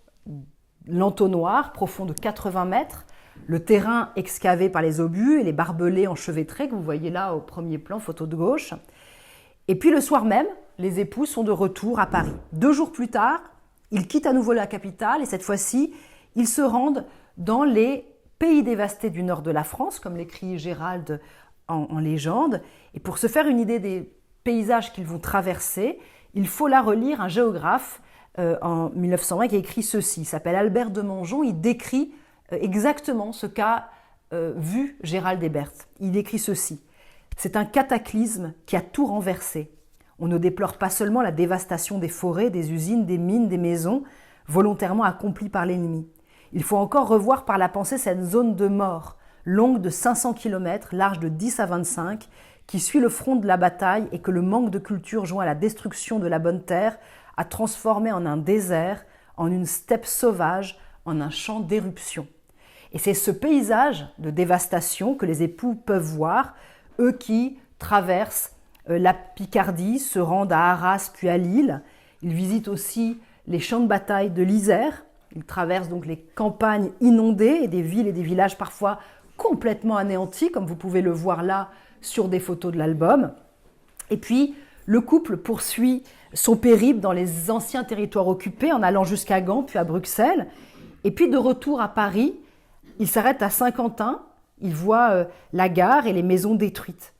l'entonnoir profond de 80 mètres, le terrain excavé par les obus et les barbelés enchevêtrés que vous voyez là au premier plan, photo de gauche. Et puis le soir même, les époux sont de retour à Paris. 2 jours plus tard, ils quittent à nouveau la capitale et cette fois-ci, ils se rendent dans les pays dévastés du nord de la France, comme l'écrit Gérald en légende. Et pour se faire une idée des paysages qu'ils vont traverser, il faut là relire un géographe en 1920 qui a écrit ceci. Il s'appelle Albert de Mongeon, il décrit exactement ce qu'a vu Gérald et Berthe. Il écrit ceci. C'est un cataclysme qui a tout renversé. On ne déplore pas seulement la dévastation des forêts, des usines, des mines, des maisons, volontairement accomplies par l'ennemi. Il faut encore revoir par la pensée cette zone de mort, longue de 500 km, large de 10 à 25, qui suit le front de la bataille et que le manque de culture joint à la destruction de la bonne terre a transformé en un désert, en une steppe sauvage, en un champ d'éruption. Et c'est ce paysage de dévastation que les époux peuvent voir, eux qui traversent la Picardie, se rendent à Arras puis à Lille. Ils visitent aussi les champs de bataille de l'Isère. Ils traversent donc les campagnes inondées et des villes et des villages parfois complètement anéantis, comme vous pouvez le voir là sur des photos de l'album. Et puis, le couple poursuit son périple dans les anciens territoires occupés en allant jusqu'à Gand puis à Bruxelles. Et puis, de retour à Paris, il s'arrête à Saint-Quentin, il voit la gare et les maisons détruites.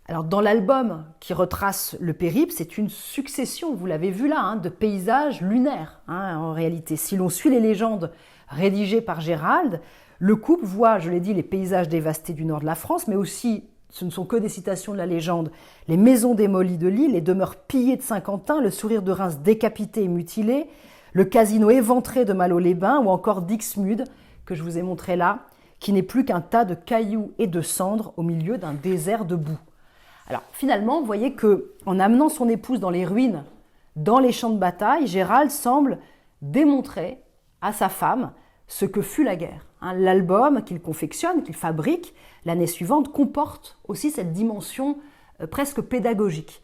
Alors dans l'album qui retrace le périple, c'est une succession, vous l'avez vu là, de paysages lunaires en réalité. Si l'on suit les légendes rédigées par Gérald, le couple voit, je l'ai dit, les paysages dévastés du nord de la France, mais aussi, ce ne sont que des citations de la légende, les maisons démolies de Lille, les demeures pillées de Saint-Quentin, le sourire de Reims décapité et mutilé, le casino éventré de Malo-les-Bains ou encore Dixmude, que je vous ai montré là, qui n'est plus qu'un tas de cailloux et de cendres au milieu d'un désert de boue. Alors finalement, vous voyez qu'en amenant son épouse dans les ruines, dans les champs de bataille, Gérald semble démontrer à sa femme ce que fut la guerre. L'album qu'il confectionne, qu'il fabrique l'année suivante, comporte aussi cette dimension presque pédagogique.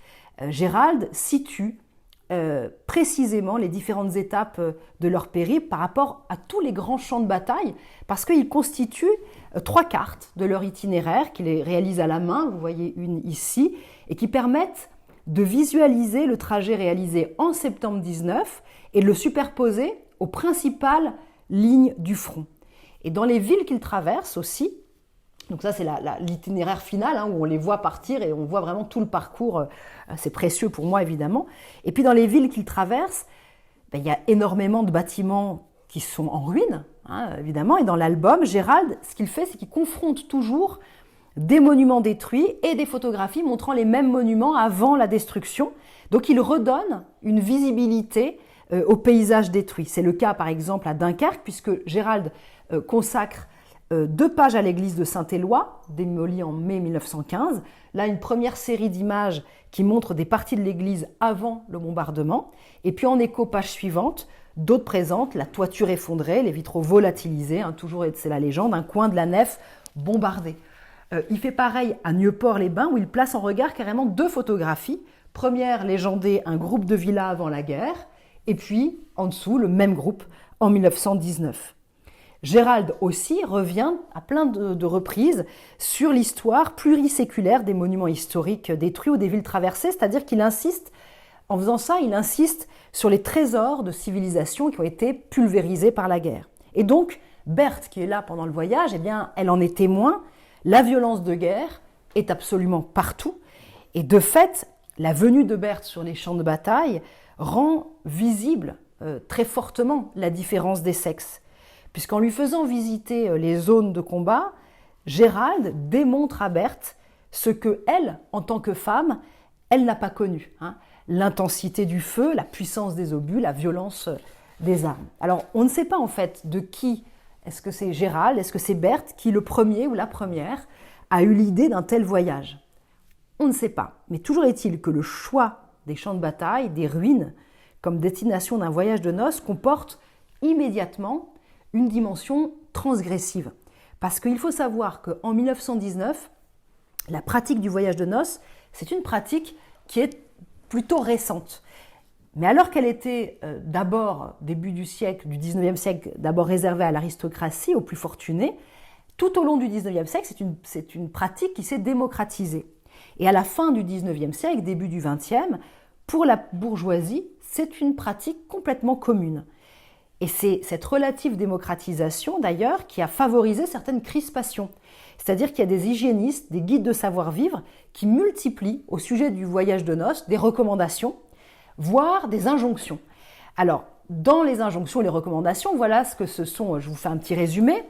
Gérald situe précisément les différentes étapes de leur périple par rapport à tous les grands champs de bataille, parce qu'il constitue 3 cartes de leur itinéraire qu'il réalise à la main, vous voyez une ici, et qui permettent de visualiser le trajet réalisé en septembre 19 et de le superposer aux principales lignes du front. Et dans les villes qu'il traverse aussi, donc ça c'est l'itinéraire final où on les voit partir et on voit vraiment tout le parcours, c'est précieux pour moi évidemment. Et puis dans les villes qu'il traverse, il y a énormément de bâtiments qui sont en ruine, évidemment, et dans l'album, Gérald, ce qu'il fait, c'est qu'il confronte toujours des monuments détruits et des photographies montrant les mêmes monuments avant la destruction. Donc il redonne une visibilité aux paysages détruits. C'est le cas par exemple à Dunkerque, puisque Gérald consacre 2 pages à l'église de Saint-Éloi, démolie en mai 1915. Là, une première série d'images qui montrent des parties de l'église avant le bombardement. Et puis en écho, page suivante, d'autres présentent la toiture effondrée, les vitraux volatilisés, toujours c'est la légende, un coin de la nef bombardé. Il fait pareil à Nieuport-les-Bains, où il place en regard carrément 2 photographies. Première, légendée, un groupe de villas avant la guerre, et puis en dessous, le même groupe en 1919. Gérald aussi revient à plein de reprises sur l'histoire pluriséculaire des monuments historiques détruits ou des villes traversées, c'est-à-dire qu'il insiste, en faisant ça, il insiste sur les trésors de civilisation qui ont été pulvérisés par la guerre. Et donc, Berthe, qui est là pendant le voyage, elle en est témoin. La violence de guerre est absolument partout. Et de fait, la venue de Berthe sur les champs de bataille rend visible très fortement la différence des sexes. Puisqu'en lui faisant visiter les zones de combat, Gérald démontre à Berthe ce que elle, en tant que femme, elle n'a pas connu. L'intensité du feu, la puissance des obus, la violence des armes. Alors, on ne sait pas en fait de qui, est-ce que c'est Gérald, est-ce que c'est Berthe, qui le premier ou la première a eu l'idée d'un tel voyage. On ne sait pas, mais toujours est-il que le choix des champs de bataille, des ruines, comme destination d'un voyage de noces, comporte immédiatement une dimension transgressive. Parce qu'il faut savoir qu'en 1919, la pratique du voyage de noces, c'est une pratique qui est plutôt récente. Mais alors qu'elle était d'abord, début du siècle, du 19e siècle, d'abord réservée à l'aristocratie, aux plus fortunés, tout au long du 19e siècle, c'est une pratique qui s'est démocratisée. Et à la fin du 19e siècle, début du 20e, pour la bourgeoisie, c'est une pratique complètement commune. Et c'est cette relative démocratisation, d'ailleurs, qui a favorisé certaines crispations. C'est-à-dire qu'il y a des hygiénistes, des guides de savoir-vivre qui multiplient, au sujet du voyage de noces, des recommandations, voire des injonctions. Alors, dans les injonctions et les recommandations, voilà ce que ce sont, je vous fais un petit résumé.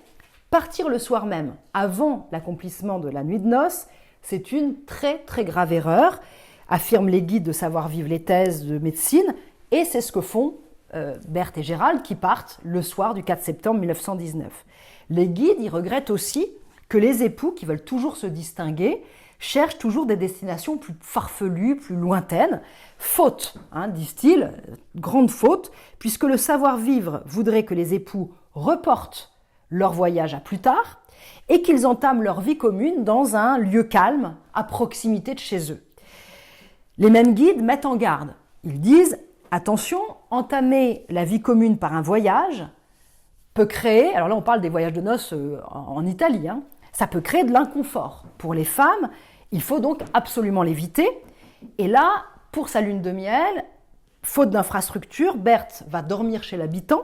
Partir le soir même, avant l'accomplissement de la nuit de noces, c'est une très très grave erreur, affirment les guides de savoir-vivre, les thèses de médecine, et c'est ce que font Berthe et Gérald qui partent le soir du 4 septembre 1919. Les guides, ils regrettent aussi que les époux, qui veulent toujours se distinguer, cherchent toujours des destinations plus farfelues, plus lointaines. Faute, disent-ils, grande faute, puisque le savoir-vivre voudrait que les époux reportent leur voyage à plus tard et qu'ils entament leur vie commune dans un lieu calme, à proximité de chez eux. Les mêmes guides mettent en garde. Ils disent « Attention, entamer la vie commune par un voyage peut créer, alors là on parle des voyages de noces en Italie, ça peut créer de l'inconfort. Pour les femmes, il faut donc absolument l'éviter. Et là, pour sa lune de miel, faute d'infrastructure, Berthe va dormir chez l'habitant.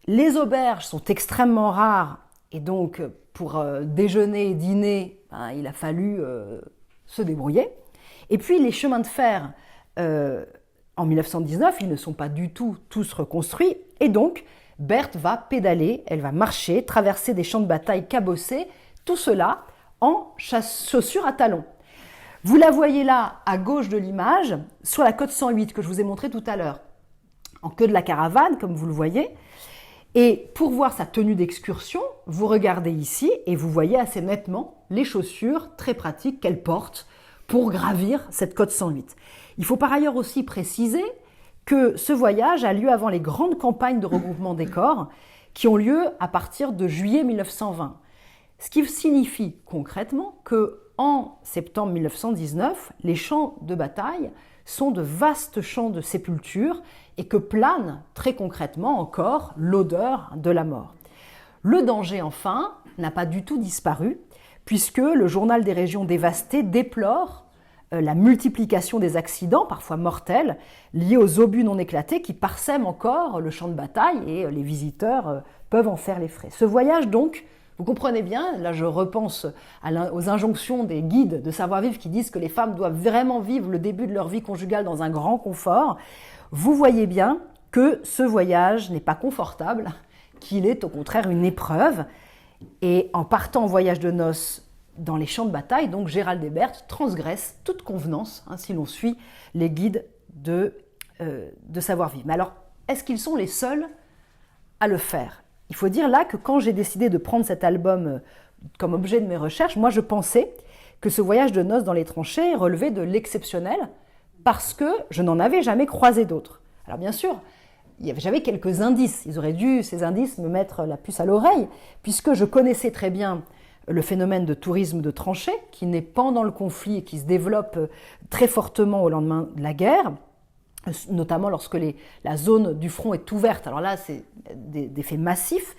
Les auberges sont extrêmement rares et donc pour déjeuner et dîner, il a fallu se débrouiller. Et puis les chemins de fer en 1919, ils ne sont pas du tout tous reconstruits et donc Berthe va pédaler, elle va marcher, traverser des champs de bataille cabossés, tout cela en chaussures à talons. Vous la voyez là à gauche de l'image, sur la côte 108 que je vous ai montré tout à l'heure, en queue de la caravane, comme vous le voyez. Et pour voir sa tenue d'excursion, vous regardez ici et vous voyez assez nettement les chaussures très pratiques qu'elle porte pour gravir cette côte 108. Il faut par ailleurs aussi préciser que ce voyage a lieu avant les grandes campagnes de regroupement des corps qui ont lieu à partir de juillet 1920. Ce qui signifie concrètement qu'en septembre 1919, les champs de bataille sont de vastes champs de sépulture et que plane très concrètement encore l'odeur de la mort. Le danger, enfin, n'a pas du tout disparu, puisque le journal des régions dévastées déplore la multiplication des accidents, parfois mortels, liés aux obus non éclatés qui parsèment encore le champ de bataille et les visiteurs peuvent en faire les frais. Ce voyage, donc, vous comprenez bien, là je repense aux injonctions des guides de savoir-vivre qui disent que les femmes doivent vraiment vivre le début de leur vie conjugale dans un grand confort. Vous voyez bien que ce voyage n'est pas confortable, qu'il est au contraire une épreuve. Et en partant en voyage de noces dans les champs de bataille, donc Gérald Hebert transgresse toute convenance, si l'on suit les guides de savoir-vivre. Mais alors, est-ce qu'ils sont les seuls à le faire ? Il faut dire là que quand j'ai décidé de prendre cet album comme objet de mes recherches, moi je pensais que ce voyage de noces dans les tranchées relevait de parce que je n'en avais jamais croisé d'autres. Alors bien sûr, j'avais quelques indices. Ils auraient dû, ces indices, me mettre la puce à l'oreille, puisque je connaissais très bien le phénomène de tourisme de tranchées, qui naît pendant le conflit et qui se développe très fortement au lendemain de la guerre, notamment lorsque la zone du front est ouverte. Alors là, c'est des faits massifs.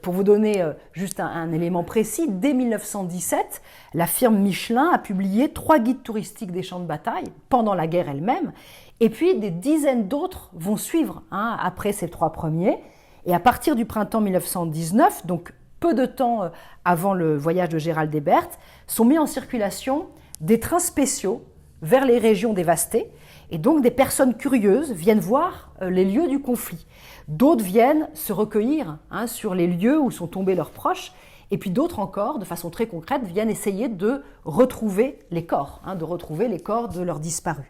Pour vous donner juste un élément précis, dès 1917, la firme Michelin a publié 3 guides touristiques des champs de bataille pendant la guerre elle-même, et puis des dizaines d'autres vont suivre après ces 3 premiers. Et à partir du printemps 1919, donc peu de temps avant le voyage de Gérald Hebert, sont mis en circulation des trains spéciaux vers les régions dévastées, et donc des personnes curieuses viennent voir les lieux du conflit. D'autres viennent se recueillir sur les lieux où sont tombés leurs proches, et puis d'autres encore, de façon très concrète, viennent essayer de retrouver les corps, de leurs disparus.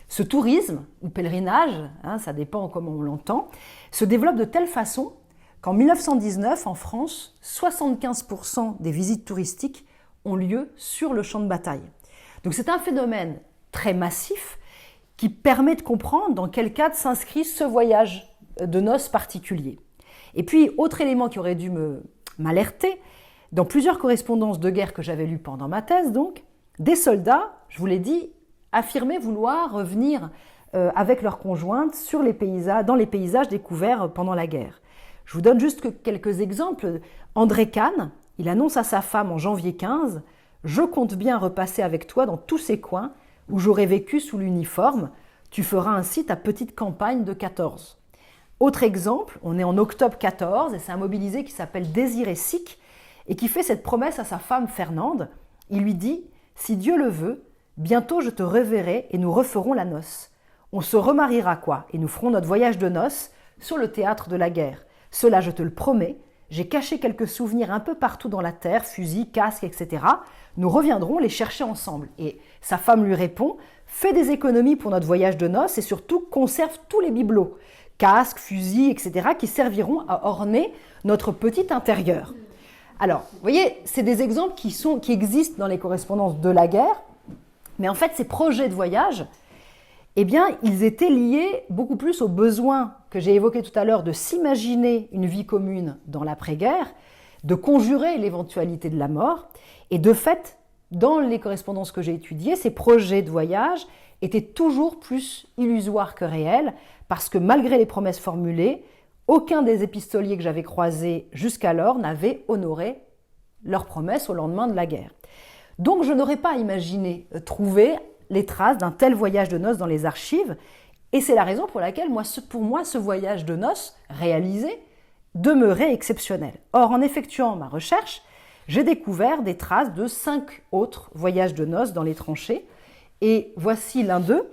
Ce tourisme, ou pèlerinage, ça dépend comment on l'entend, se développe de telle façon qu'en 1919, en France, 75% des visites touristiques ont lieu sur le champ de bataille. Donc c'est un phénomène très massif qui permet de comprendre dans quel cadre s'inscrit ce voyage de noces particulier. Et puis, autre élément qui aurait dû m'alerter, dans plusieurs correspondances de guerre que j'avais lues pendant ma thèse, donc, des soldats, je vous l'ai dit, affirmaient vouloir revenir avec leurs conjointes dans les paysages découverts pendant la guerre. Je vous donne juste quelques exemples. André Kahn, il annonce à sa femme en janvier 15 « Je compte bien repasser avec toi dans tous ces coins où j'aurai vécu sous l'uniforme. Tu feras ainsi ta petite campagne de 14. » Autre exemple, on est en octobre 14 et c'est un mobilisé qui s'appelle Désiré Sic et qui fait cette promesse à sa femme Fernande. Il lui dit « Si Dieu le veut, bientôt je te reverrai et nous referons la noce. On se remariera quoi et nous ferons notre voyage de noces sur le théâtre de la guerre. Cela je te le promets, j'ai caché quelques souvenirs un peu partout dans la terre, fusils, casques, etc. Nous reviendrons les chercher ensemble. » Et sa femme lui répond « Fais des économies pour notre voyage de noces et surtout conserve tous les bibelots. Casques, fusils, etc., qui serviront à orner notre petit intérieur. » Alors, vous voyez, c'est des exemples qui existent dans les correspondances de la guerre, mais en fait, ces projets de voyage, eh bien, ils étaient liés beaucoup plus aux besoins que j'ai évoqués tout à l'heure de s'imaginer une vie commune dans l'après-guerre, de conjurer l'éventualité de la mort, et de fait, dans les correspondances que j'ai étudiées, ces projets de voyage étaient toujours plus illusoires que réels, parce que malgré les promesses formulées, aucun des épistoliers que j'avais croisés jusqu'alors n'avait honoré leurs promesses au lendemain de la guerre. Donc je n'aurais pas imaginé trouver les traces d'un tel voyage de noces dans les archives, et c'est la raison pour laquelle, pour moi, ce voyage de noces réalisé demeurait exceptionnel. Or, en effectuant ma recherche, j'ai découvert des traces de 5 autres voyages de noces dans les tranchées, et voici l'un d'eux,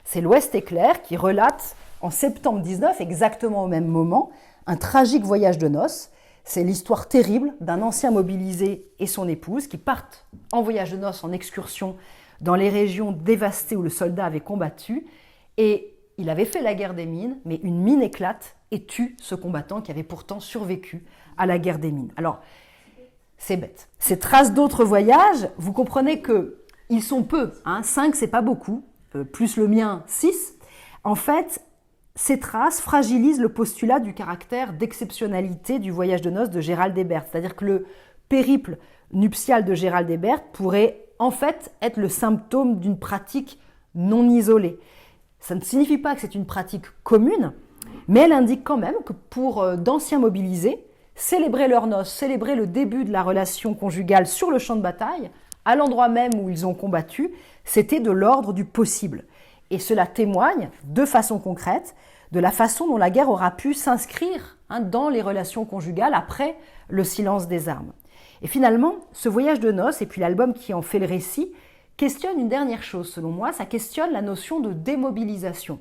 c'est l'Ouest éclair qui relate en septembre 19, exactement au même moment, un tragique voyage de noces. C'est l'histoire terrible d'un ancien mobilisé et son épouse qui partent en voyage de noces, en excursion, dans les régions dévastées où le soldat avait combattu. Et il avait fait la guerre des mines, mais une mine éclate et tue ce combattant qui avait pourtant survécu à la guerre des mines. Alors, c'est bête. Ces traces d'autres voyages, vous comprenez qu'ils sont peu. 5, c'est pas beaucoup. Plus le mien, 6. En fait, ces traces fragilisent le postulat du caractère d'exceptionnalité du voyage de noces de Gérald et Berthe. C'est-à-dire que le périple nuptial de Gérald et Berthe pourrait en fait être le symptôme d'une pratique non isolée. Ça ne signifie pas que c'est une pratique commune, mais elle indique quand même que pour d'anciens mobilisés, célébrer leurs noces, célébrer le début de la relation conjugale sur le champ de bataille, à l'endroit même où ils ont combattu, c'était de l'ordre du possible. Et cela témoigne, de façon concrète, de la façon dont la guerre aura pu s'inscrire dans les relations conjugales après le silence des armes. Et finalement, ce voyage de noces, et puis l'album qui en fait le récit, questionne une dernière chose, selon moi, ça questionne la notion de démobilisation.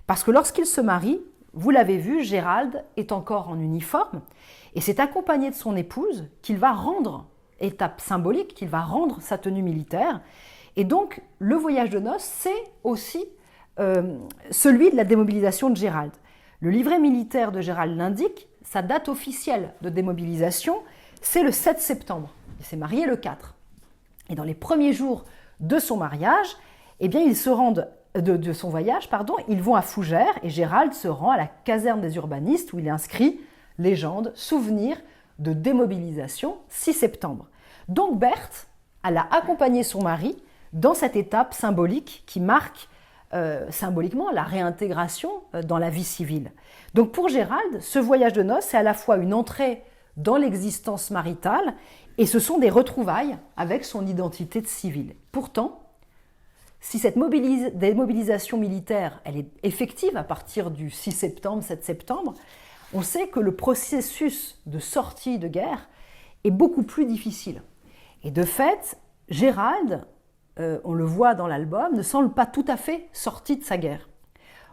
Parce que lorsqu'il se marie, vous l'avez vu, Gérald est encore en uniforme, et c'est accompagné de son épouse qu'il va rendre, étape symbolique, qu'il va rendre sa tenue militaire. Et donc, le voyage de noces, c'est aussi celui de la démobilisation de Gérald. Le livret militaire de Gérald l'indique, sa date officielle de démobilisation, c'est le 7 septembre. Il s'est marié le 4. Et dans les premiers jours de son mariage, eh bien, ils se rendent de son voyage, ils vont à Fougères et Gérald se rend à la caserne des urbanistes où il est inscrit « Légende, souvenir de démobilisation, 6 septembre ». Donc Berthe, elle a accompagné son mari dans cette étape symbolique qui marque symboliquement la réintégration dans la vie civile. Donc pour Gérald, ce voyage de noces, c'est à la fois une entrée dans l'existence maritale et ce sont des retrouvailles avec son identité de civil. Pourtant, si cette démobilisation militaire elle est effective à partir du 6 septembre, 7 septembre, on sait que le processus de sortie de guerre est beaucoup plus difficile. Et de fait, Gérald, on le voit dans l'album, ne semble pas tout à fait sorti de sa guerre.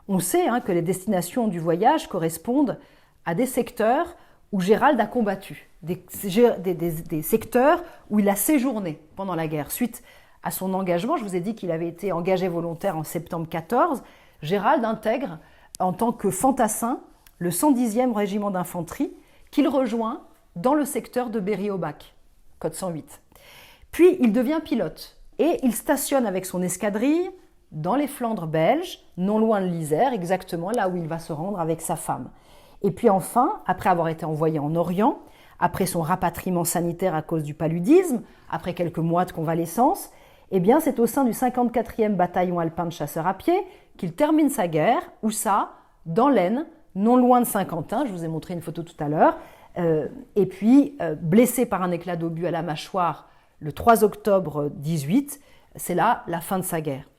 On sait que les destinations du voyage correspondent à des secteurs où Gérald a combattu, des secteurs où il a séjourné pendant la guerre. Suite à son engagement, je vous ai dit qu'il avait été engagé volontaire en septembre 14, Gérald intègre en tant que fantassin le 110e régiment d'infanterie qu'il rejoint dans le secteur de Berry-au-Bac, code 108. Puis il devient pilote et il stationne avec son escadrille dans les Flandres belges, non loin de l'Isère, exactement là où il va se rendre avec sa femme. Et puis enfin, après avoir été envoyé en Orient, après son rapatriement sanitaire à cause du paludisme, après quelques mois de convalescence, eh bien c'est au sein du 54e bataillon alpin de chasseurs à pied qu'il termine sa guerre, où ça, dans l'Aisne, non loin de Saint-Quentin, je vous ai montré une photo tout à l'heure, et puis blessé par un éclat d'obus à la mâchoire le 3 octobre 18, c'est là la fin de sa guerre.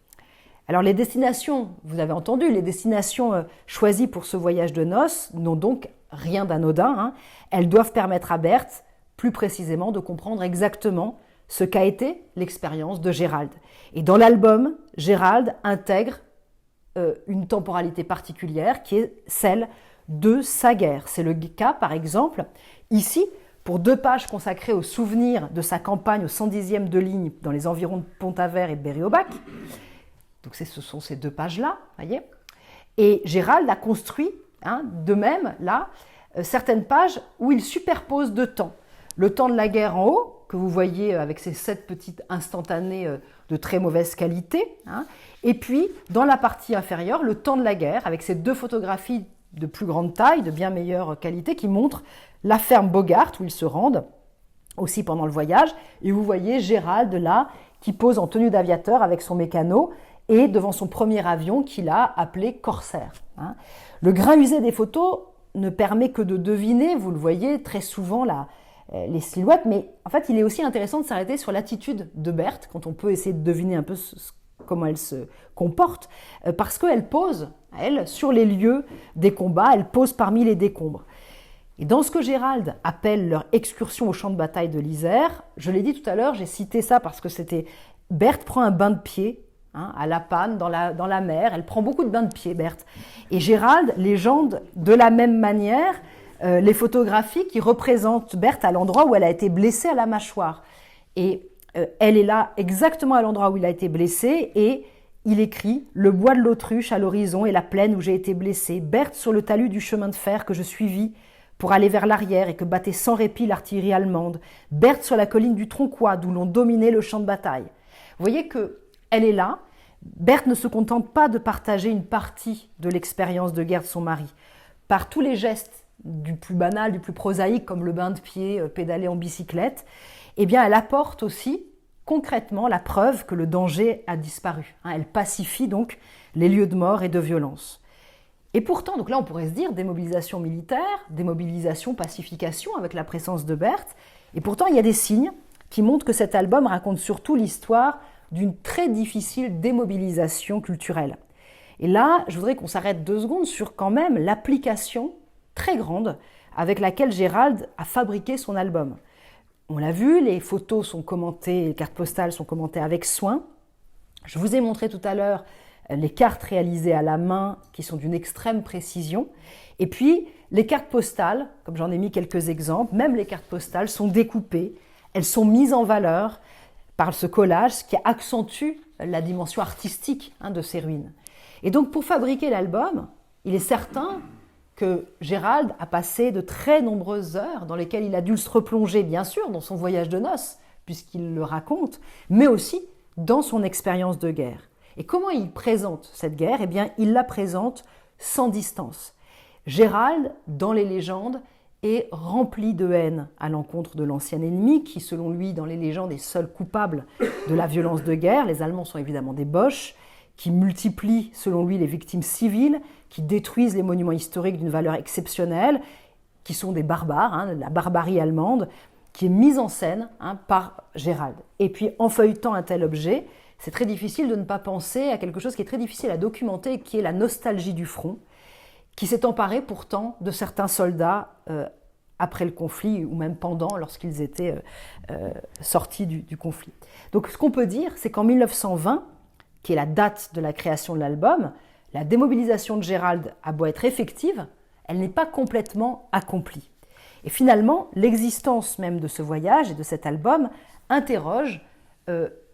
Alors les destinations, vous avez entendu, les destinations choisies pour ce voyage de noces n'ont donc rien d'anodin. Elles doivent permettre à Berthe, plus précisément, de comprendre exactement ce qu'a été l'expérience de Gérald. Et dans l'album, Gérald intègre une temporalité particulière qui est celle de sa guerre. C'est le cas, par exemple, ici, pour 2 pages consacrées au souvenir de sa campagne au 110e de ligne dans les environs de Pont-Aven et de Berry-au-Bac. Donc ce sont ces 2 pages-là, voyez. Et Gérald a construit, de même, là, certaines pages où il superpose 2 temps. Le temps de la guerre en haut, que vous voyez avec ces 7 petites instantanées de très mauvaise qualité, et puis dans la partie inférieure, le temps de la guerre, avec ces 2 photographies de plus grande taille, de bien meilleure qualité, qui montrent la ferme Bogart, où ils se rendent, aussi pendant le voyage, et vous voyez Gérald là, qui pose en tenue d'aviateur avec son mécano, et devant son premier avion qu'il a appelé Corsair. Le grain usé des photos ne permet que de deviner, vous le voyez très souvent les silhouettes, mais en fait il est aussi intéressant de s'arrêter sur l'attitude de Berthe, quand on peut essayer de deviner un peu comment elle se comporte, parce qu'elle pose, elle, sur les lieux des combats, elle pose parmi les décombres. Et dans ce que Gérald appelle leur excursion au champ de bataille de l'Isère, je l'ai dit tout à l'heure, j'ai cité ça parce que c'était Berthe prend un bain de pied à La Panne, dans la mer. Elle prend beaucoup de bains de pied, Berthe. Et Gérald légende de la même manière les photographies qui représentent Berthe à l'endroit où elle a été blessée à la mâchoire. Et elle est là exactement à l'endroit où il a été blessé et il écrit « Le bois de l'Autruche à l'horizon et la plaine où j'ai été blessé, Berthe sur le talus du chemin de fer que je suivis pour aller vers l'arrière et que battait sans répit l'artillerie allemande, Berthe sur la colline du Tronquois d'où l'on dominait le champ de bataille. » Vous voyez qu'elle est là. Berthe ne se contente pas de partager une partie de l'expérience de guerre de son mari. Par tous les gestes du plus banal, du plus prosaïque, comme le bain de pied, pédaler en bicyclette, eh bien, elle apporte aussi concrètement la preuve que le danger a disparu. Elle pacifie donc les lieux de mort et de violence. Et pourtant, donc là on pourrait se dire démobilisation militaire, démobilisation, pacification avec la présence de Berthe, et pourtant il y a des signes qui montrent que cet album raconte surtout l'histoire d'une très difficile démobilisation culturelle. Et là, je voudrais qu'on s'arrête 2 secondes sur quand même l'application très grande avec laquelle Gérald a fabriqué son album. On l'a vu, les photos sont commentées, les cartes postales sont commentées avec soin. Je vous ai montré tout à l'heure les cartes réalisées à la main qui sont d'une extrême précision. Et puis, les cartes postales, comme j'en ai mis quelques exemples, même les cartes postales sont découpées, elles sont mises en valeur par ce collage, ce qui accentue la dimension artistique de ces ruines. Et donc, pour fabriquer l'album, il est certain que Gérald a passé de très nombreuses heures dans lesquelles il a dû se replonger, bien sûr, dans son voyage de noces, puisqu'il le raconte, mais aussi dans son expérience de guerre. Et comment il présente cette guerre ? Eh bien, il la présente sans distance. Gérald, dans les légendes, est rempli de haine à l'encontre de l'ancien ennemi, qui, selon lui, dans les légendes, est seul coupable de la violence de guerre. Les Allemands sont évidemment des Boches, qui multiplient, selon lui, les victimes civiles, qui détruisent les monuments historiques d'une valeur exceptionnelle, qui sont des barbares, la barbarie allemande, qui est mise en scène par Gérald. Et puis, en feuilletant un tel objet, c'est très difficile de ne pas penser à quelque chose qui est très difficile à documenter, qui est la nostalgie du front, qui s'est emparée pourtant de certains soldats après le conflit, ou même pendant, lorsqu'ils étaient sortis du conflit. Donc, ce qu'on peut dire, c'est qu'en 1920, qui est la date de la création de l'album, la démobilisation de Gérald a beau être effective, elle n'est pas complètement accomplie. Et finalement, l'existence même de ce voyage et de cet album interroge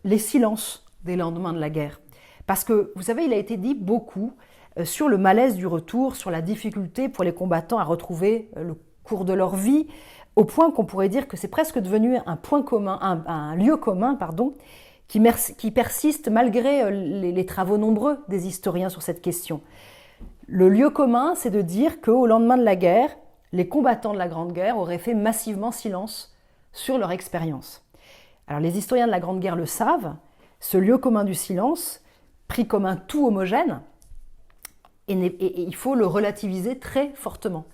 les silences des lendemains de la guerre. Parce que, vous savez, il a été dit beaucoup sur le malaise du retour, sur la difficulté pour les combattants à retrouver le cours de leur vie, au point qu'on pourrait dire que c'est presque devenu un point commun, un lieu commun, qui persiste malgré les travaux nombreux des historiens sur cette question. Le lieu commun, c'est de dire qu'au lendemain de la guerre, les combattants de la Grande Guerre auraient fait massivement silence sur leur expérience. Alors les historiens de la Grande Guerre le savent, ce lieu commun du silence, pris comme un tout homogène, et il faut le relativiser très fortement.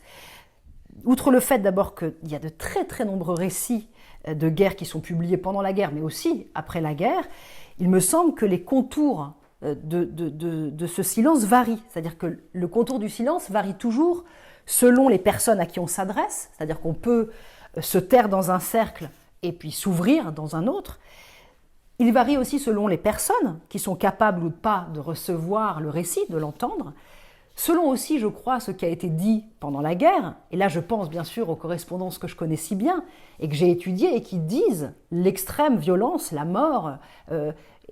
Outre le fait d'abord qu'il y a de très très nombreux récits de guerre qui sont publiés pendant la guerre, mais aussi après la guerre, il me semble que les contours de ce silence varient. C'est-à-dire que le contour du silence varie toujours selon les personnes à qui on s'adresse, c'est-à-dire qu'on peut se taire dans un cercle et puis s'ouvrir dans un autre. Il varie aussi selon les personnes qui sont capables ou pas de recevoir le récit, de l'entendre. Selon aussi, je crois, ce qui a été dit pendant la guerre, et là je pense bien sûr aux correspondances que je connais si bien et que j'ai étudiées et qui disent l'extrême violence, la mort,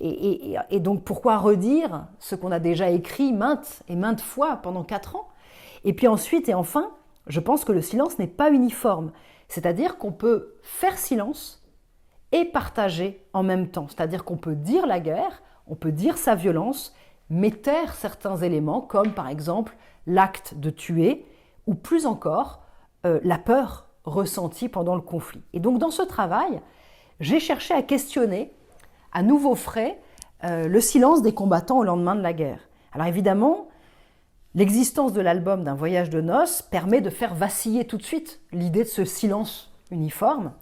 et donc pourquoi redire ce qu'on a déjà écrit maintes et maintes fois pendant 4 ans ? Et puis ensuite et enfin, je pense que le silence n'est pas uniforme, c'est-à-dire qu'on peut faire silence et partager en même temps, c'est-à-dire qu'on peut dire la guerre, on peut dire sa violence, mais taire certains éléments, comme par exemple l'acte de tuer, ou plus encore, la peur ressentie pendant le conflit. Et donc dans ce travail, j'ai cherché à questionner, à nouveau frais, le silence des combattants au lendemain de la guerre. Alors évidemment, l'existence de l'album d'un voyage de noces permet de faire vaciller tout de suite l'idée de ce silence uniforme.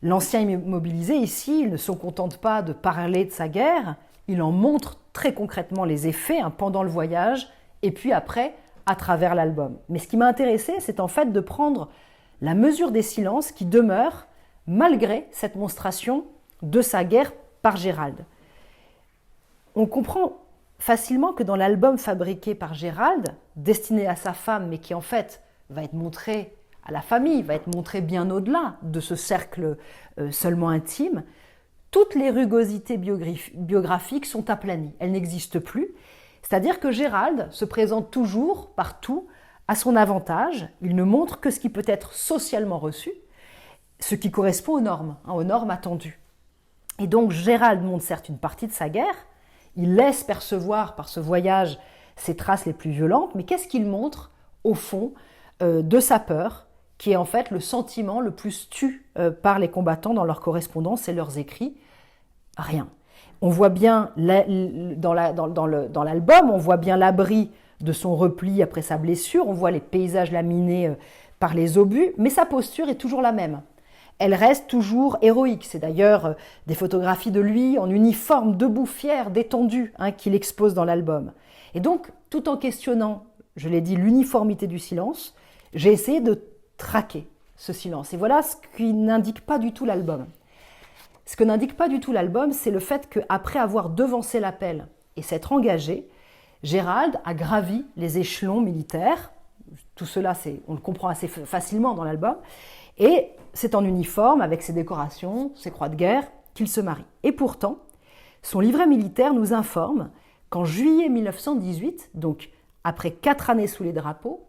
L'ancien immobilisé, ici, il ne se contente pas de parler de sa guerre, il en montre très concrètement les effets pendant le voyage et puis après à travers l'album. Mais ce qui m'a intéressé, c'est en fait de prendre la mesure des silences qui demeurent malgré cette monstration de sa guerre par Gérald. On comprend facilement que dans l'album fabriqué par Gérald, destiné à sa femme mais qui en fait va être montré à la famille, va être montré bien au-delà de ce cercle seulement intime, toutes les rugosités biographiques sont aplanies, elles n'existent plus. C'est-à-dire que Gérald se présente toujours, partout, à son avantage. Il ne montre que ce qui peut être socialement reçu, ce qui correspond aux normes attendues. Et donc Gérald montre certes une partie de sa guerre, il laisse percevoir par ce voyage ses traces les plus violentes, mais qu'est-ce qu'il montre au fond de sa peur, qui est en fait le sentiment le plus tu par les combattants dans leurs correspondances et leurs écrits? Rien. On voit bien dans l'album, on voit bien l'abri de son repli après sa blessure, on voit les paysages laminés par les obus, mais sa posture est toujours la même. Elle reste toujours héroïque. C'est d'ailleurs des photographies de lui en uniforme, debout, fier, détendu, qu'il expose dans l'album. Et donc, tout en questionnant, je l'ai dit, l'uniformité du silence, j'ai essayé de traquer ce silence. Et voilà ce qui n'indique pas du tout l'album. Ce que n'indique pas du tout l'album, c'est le fait qu'après avoir devancé l'appel et s'être engagé, Gérald a gravi les échelons militaires. Tout cela, on le comprend assez facilement dans l'album. Et c'est en uniforme, avec ses décorations, ses croix de guerre, qu'il se marie. Et pourtant, son livret militaire nous informe qu'en juillet 1918, donc après 4 années sous les drapeaux,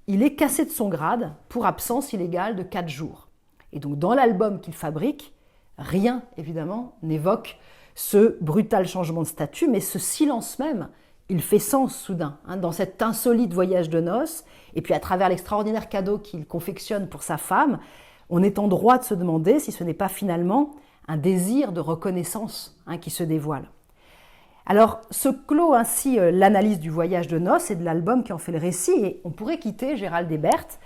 il est cassé de son grade pour absence illégale de 4 jours. Et donc dans l'album qu'il fabrique, rien, évidemment, n'évoque ce brutal changement de statut, mais ce silence même, il fait sens soudain, dans cet insolite voyage de noces, et puis à travers l'extraordinaire cadeau qu'il confectionne pour sa femme, on est en droit de se demander si ce n'est pas finalement un désir de reconnaissance qui se dévoile. Alors, se clôt ainsi l'analyse du voyage de noces et de l'album qui en fait le récit, et on pourrait quitter Gérald et Berthe,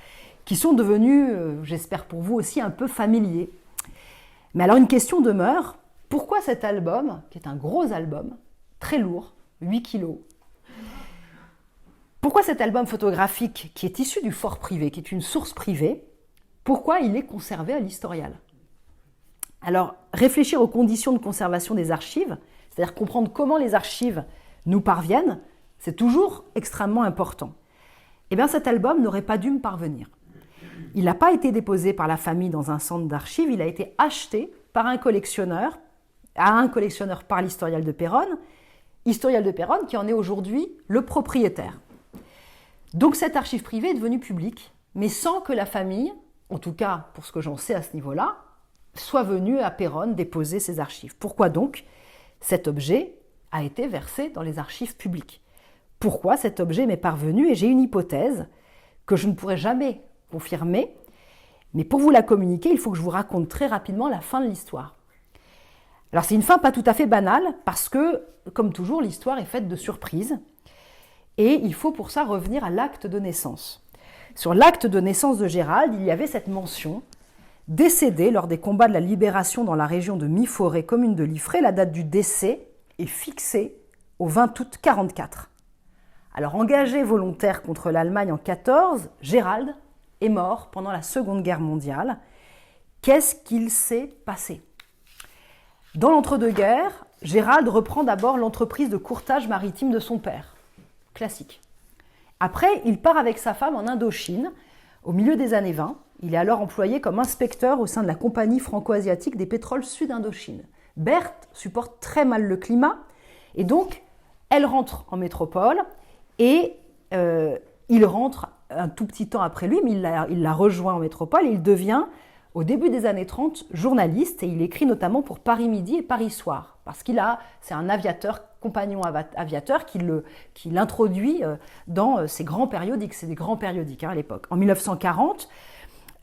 qui sont devenus, j'espère pour vous aussi, un peu familiers. Mais alors une question demeure, pourquoi cet album, qui est un gros album, très lourd, 8 kilos, pourquoi cet album photographique qui est issu du fort privé, qui est une source privée, pourquoi il est conservé à l'Historial? Alors, réfléchir aux conditions de conservation des archives, c'est-à-dire comprendre comment les archives nous parviennent, c'est toujours extrêmement important. Eh bien, cet album n'aurait pas dû me parvenir. Il n'a pas été déposé par la famille dans un centre d'archives, il a été acheté par un collectionneur, par l'Historial de Péronne, Historial de Péronne qui en est aujourd'hui le propriétaire. Donc cette archive privée est devenue publique, mais sans que la famille, en tout cas pour ce que j'en sais à ce niveau-là, soit venue à Péronne déposer ses archives. Pourquoi donc cet objet a été versé dans les archives publiques? Pourquoi cet objet m'est parvenu? Et j'ai une hypothèse que je ne pourrai jamais confirmer, mais pour vous la communiquer, il faut que je vous raconte très rapidement la fin de l'histoire. Alors c'est une fin pas tout à fait banale, parce que, comme toujours, l'histoire est faite de surprises, et il faut pour ça revenir à l'acte de naissance. Sur l'acte de naissance de Gérald, il y avait cette mention « Décédé lors des combats de la libération dans la région de Mi-Forêt, commune de Liffré », la date du décès est fixée au 20 août 1944. Alors engagé volontaire contre l'Allemagne en 1914, Gérald est mort pendant la Seconde Guerre mondiale. Qu'est-ce qu'il s'est passé? Dans l'entre-deux-guerres, Gérald reprend d'abord l'entreprise de courtage maritime de son père. Classique. Après, il part avec sa femme en Indochine, au milieu des années 20. Il est alors employé comme inspecteur au sein de la Compagnie franco-asiatique des pétroles Sud-Indochine. Berthe supporte très mal le climat, et donc elle rentre en métropole, et il rentre un tout petit temps après lui, mais il la rejoint en métropole, et il devient, au début des années 30, journaliste, et il écrit notamment pour Paris Midi et Paris Soir, parce c'est un aviateur, compagnon aviateur, qui l'introduit dans ces grands périodiques. C'est des grands périodiques à l'époque. En 1940,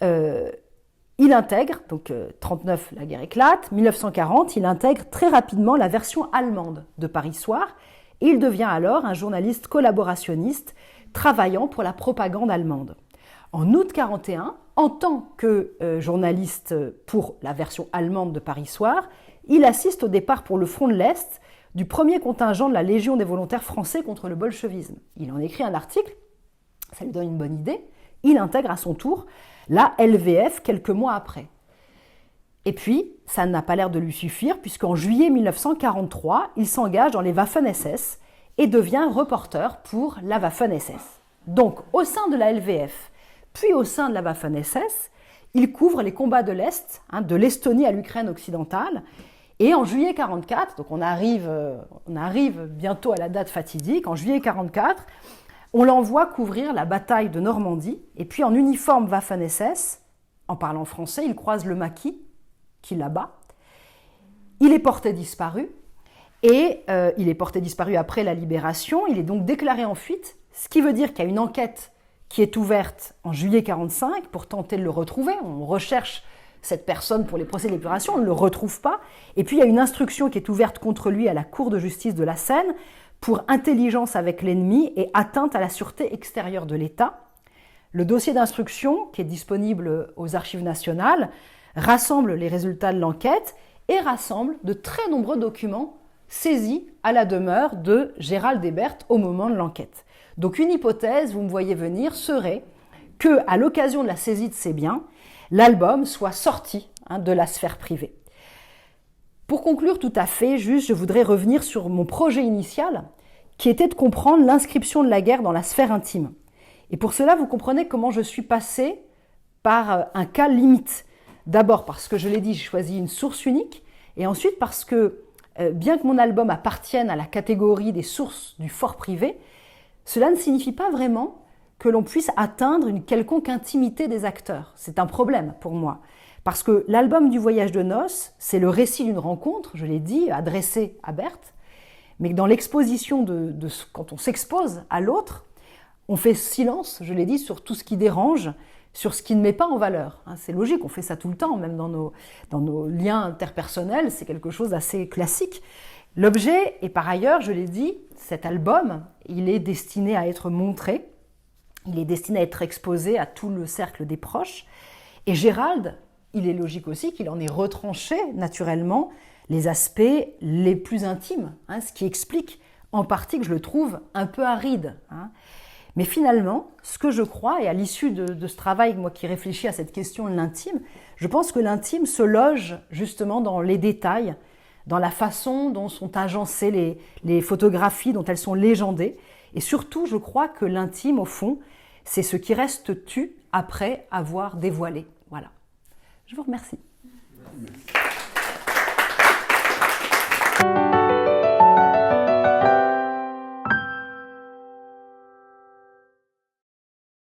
il intègre, donc 39, la guerre éclate, 1940, il intègre très rapidement la version allemande de Paris Soir, et il devient alors un journaliste collaborationniste travaillant pour la propagande allemande. En août 1941, en tant que journaliste pour la version allemande de Paris Soir, il assiste au départ pour le front de l'Est du premier contingent de la Légion des volontaires français contre le bolchevisme. Il en écrit un article, ça lui donne une bonne idée, il intègre à son tour la LVF quelques mois après. Et puis, ça n'a pas l'air de lui suffire, puisqu'en juillet 1943, il s'engage dans les Waffen-SS et devient reporter pour la Waffen-SS. Donc, au sein de la LVF, puis au sein de la Waffen-SS, il couvre les combats de l'Est, de l'Estonie à l'Ukraine occidentale, Et en juillet 44, donc on arrive bientôt à la date fatidique, en juillet 44, on l'envoie couvrir la bataille de Normandie, et puis en uniforme Waffen-SS, en parlant français, il croise le maquis, qui l'abat. Il est porté disparu, et il est porté disparu après la libération, il est donc déclaré en fuite, ce qui veut dire qu'il y a une enquête qui est ouverte en juillet 45 pour tenter de le retrouver. On recherche cette personne pour les procès d'épuration, on ne le retrouve pas. Et puis il y a une instruction qui est ouverte contre lui à la Cour de justice de la Seine pour intelligence avec l'ennemi et atteinte à la sûreté extérieure de l'État. Le dossier d'instruction, qui est disponible aux Archives nationales, rassemble les résultats de l'enquête et rassemble de très nombreux documents saisis à la demeure de Gérald Hebert au moment de l'enquête. Donc une hypothèse, vous me voyez venir, serait qu'à l'occasion de la saisie de ces biens, l'album soit sorti de la sphère privée. Pour conclure tout à fait, juste, je voudrais revenir sur mon projet initial, qui était de comprendre l'inscription de la guerre dans la sphère intime. Et pour cela, vous comprenez comment je suis passée par un cas limite. D'abord parce que, je l'ai dit, j'ai choisi une source unique, et ensuite parce que, bien que mon album appartienne à la catégorie des sources du fort privé, cela ne signifie pas vraiment que l'on puisse atteindre une quelconque intimité des acteurs. C'est un problème pour moi. Parce que l'album du voyage de noces, c'est le récit d'une rencontre, je l'ai dit, adressée à Berthe, mais dans l'exposition quand on s'expose à l'autre, on fait silence, je l'ai dit, sur tout ce qui dérange, sur ce qui ne met pas en valeur. C'est logique, on fait ça tout le temps, même dans nos liens interpersonnels, c'est quelque chose d'assez classique. L'objet, et par ailleurs, je l'ai dit, cet album, il est destiné à être montré, il est destiné à être exposé à tout le cercle des proches. Et Gérald, il est logique aussi qu'il en ait retranché naturellement les aspects les plus intimes, ce qui explique en partie que je le trouve un peu aride. Mais finalement, ce que je crois, et à l'issue de ce travail, moi qui réfléchis à cette question de l'intime, je pense que l'intime se loge justement dans les détails, dans la façon dont sont agencées les photographies, dont elles sont légendées. Et surtout, je crois que l'intime, au fond, c'est ce qui reste tu après avoir dévoilé. Voilà. Je vous remercie.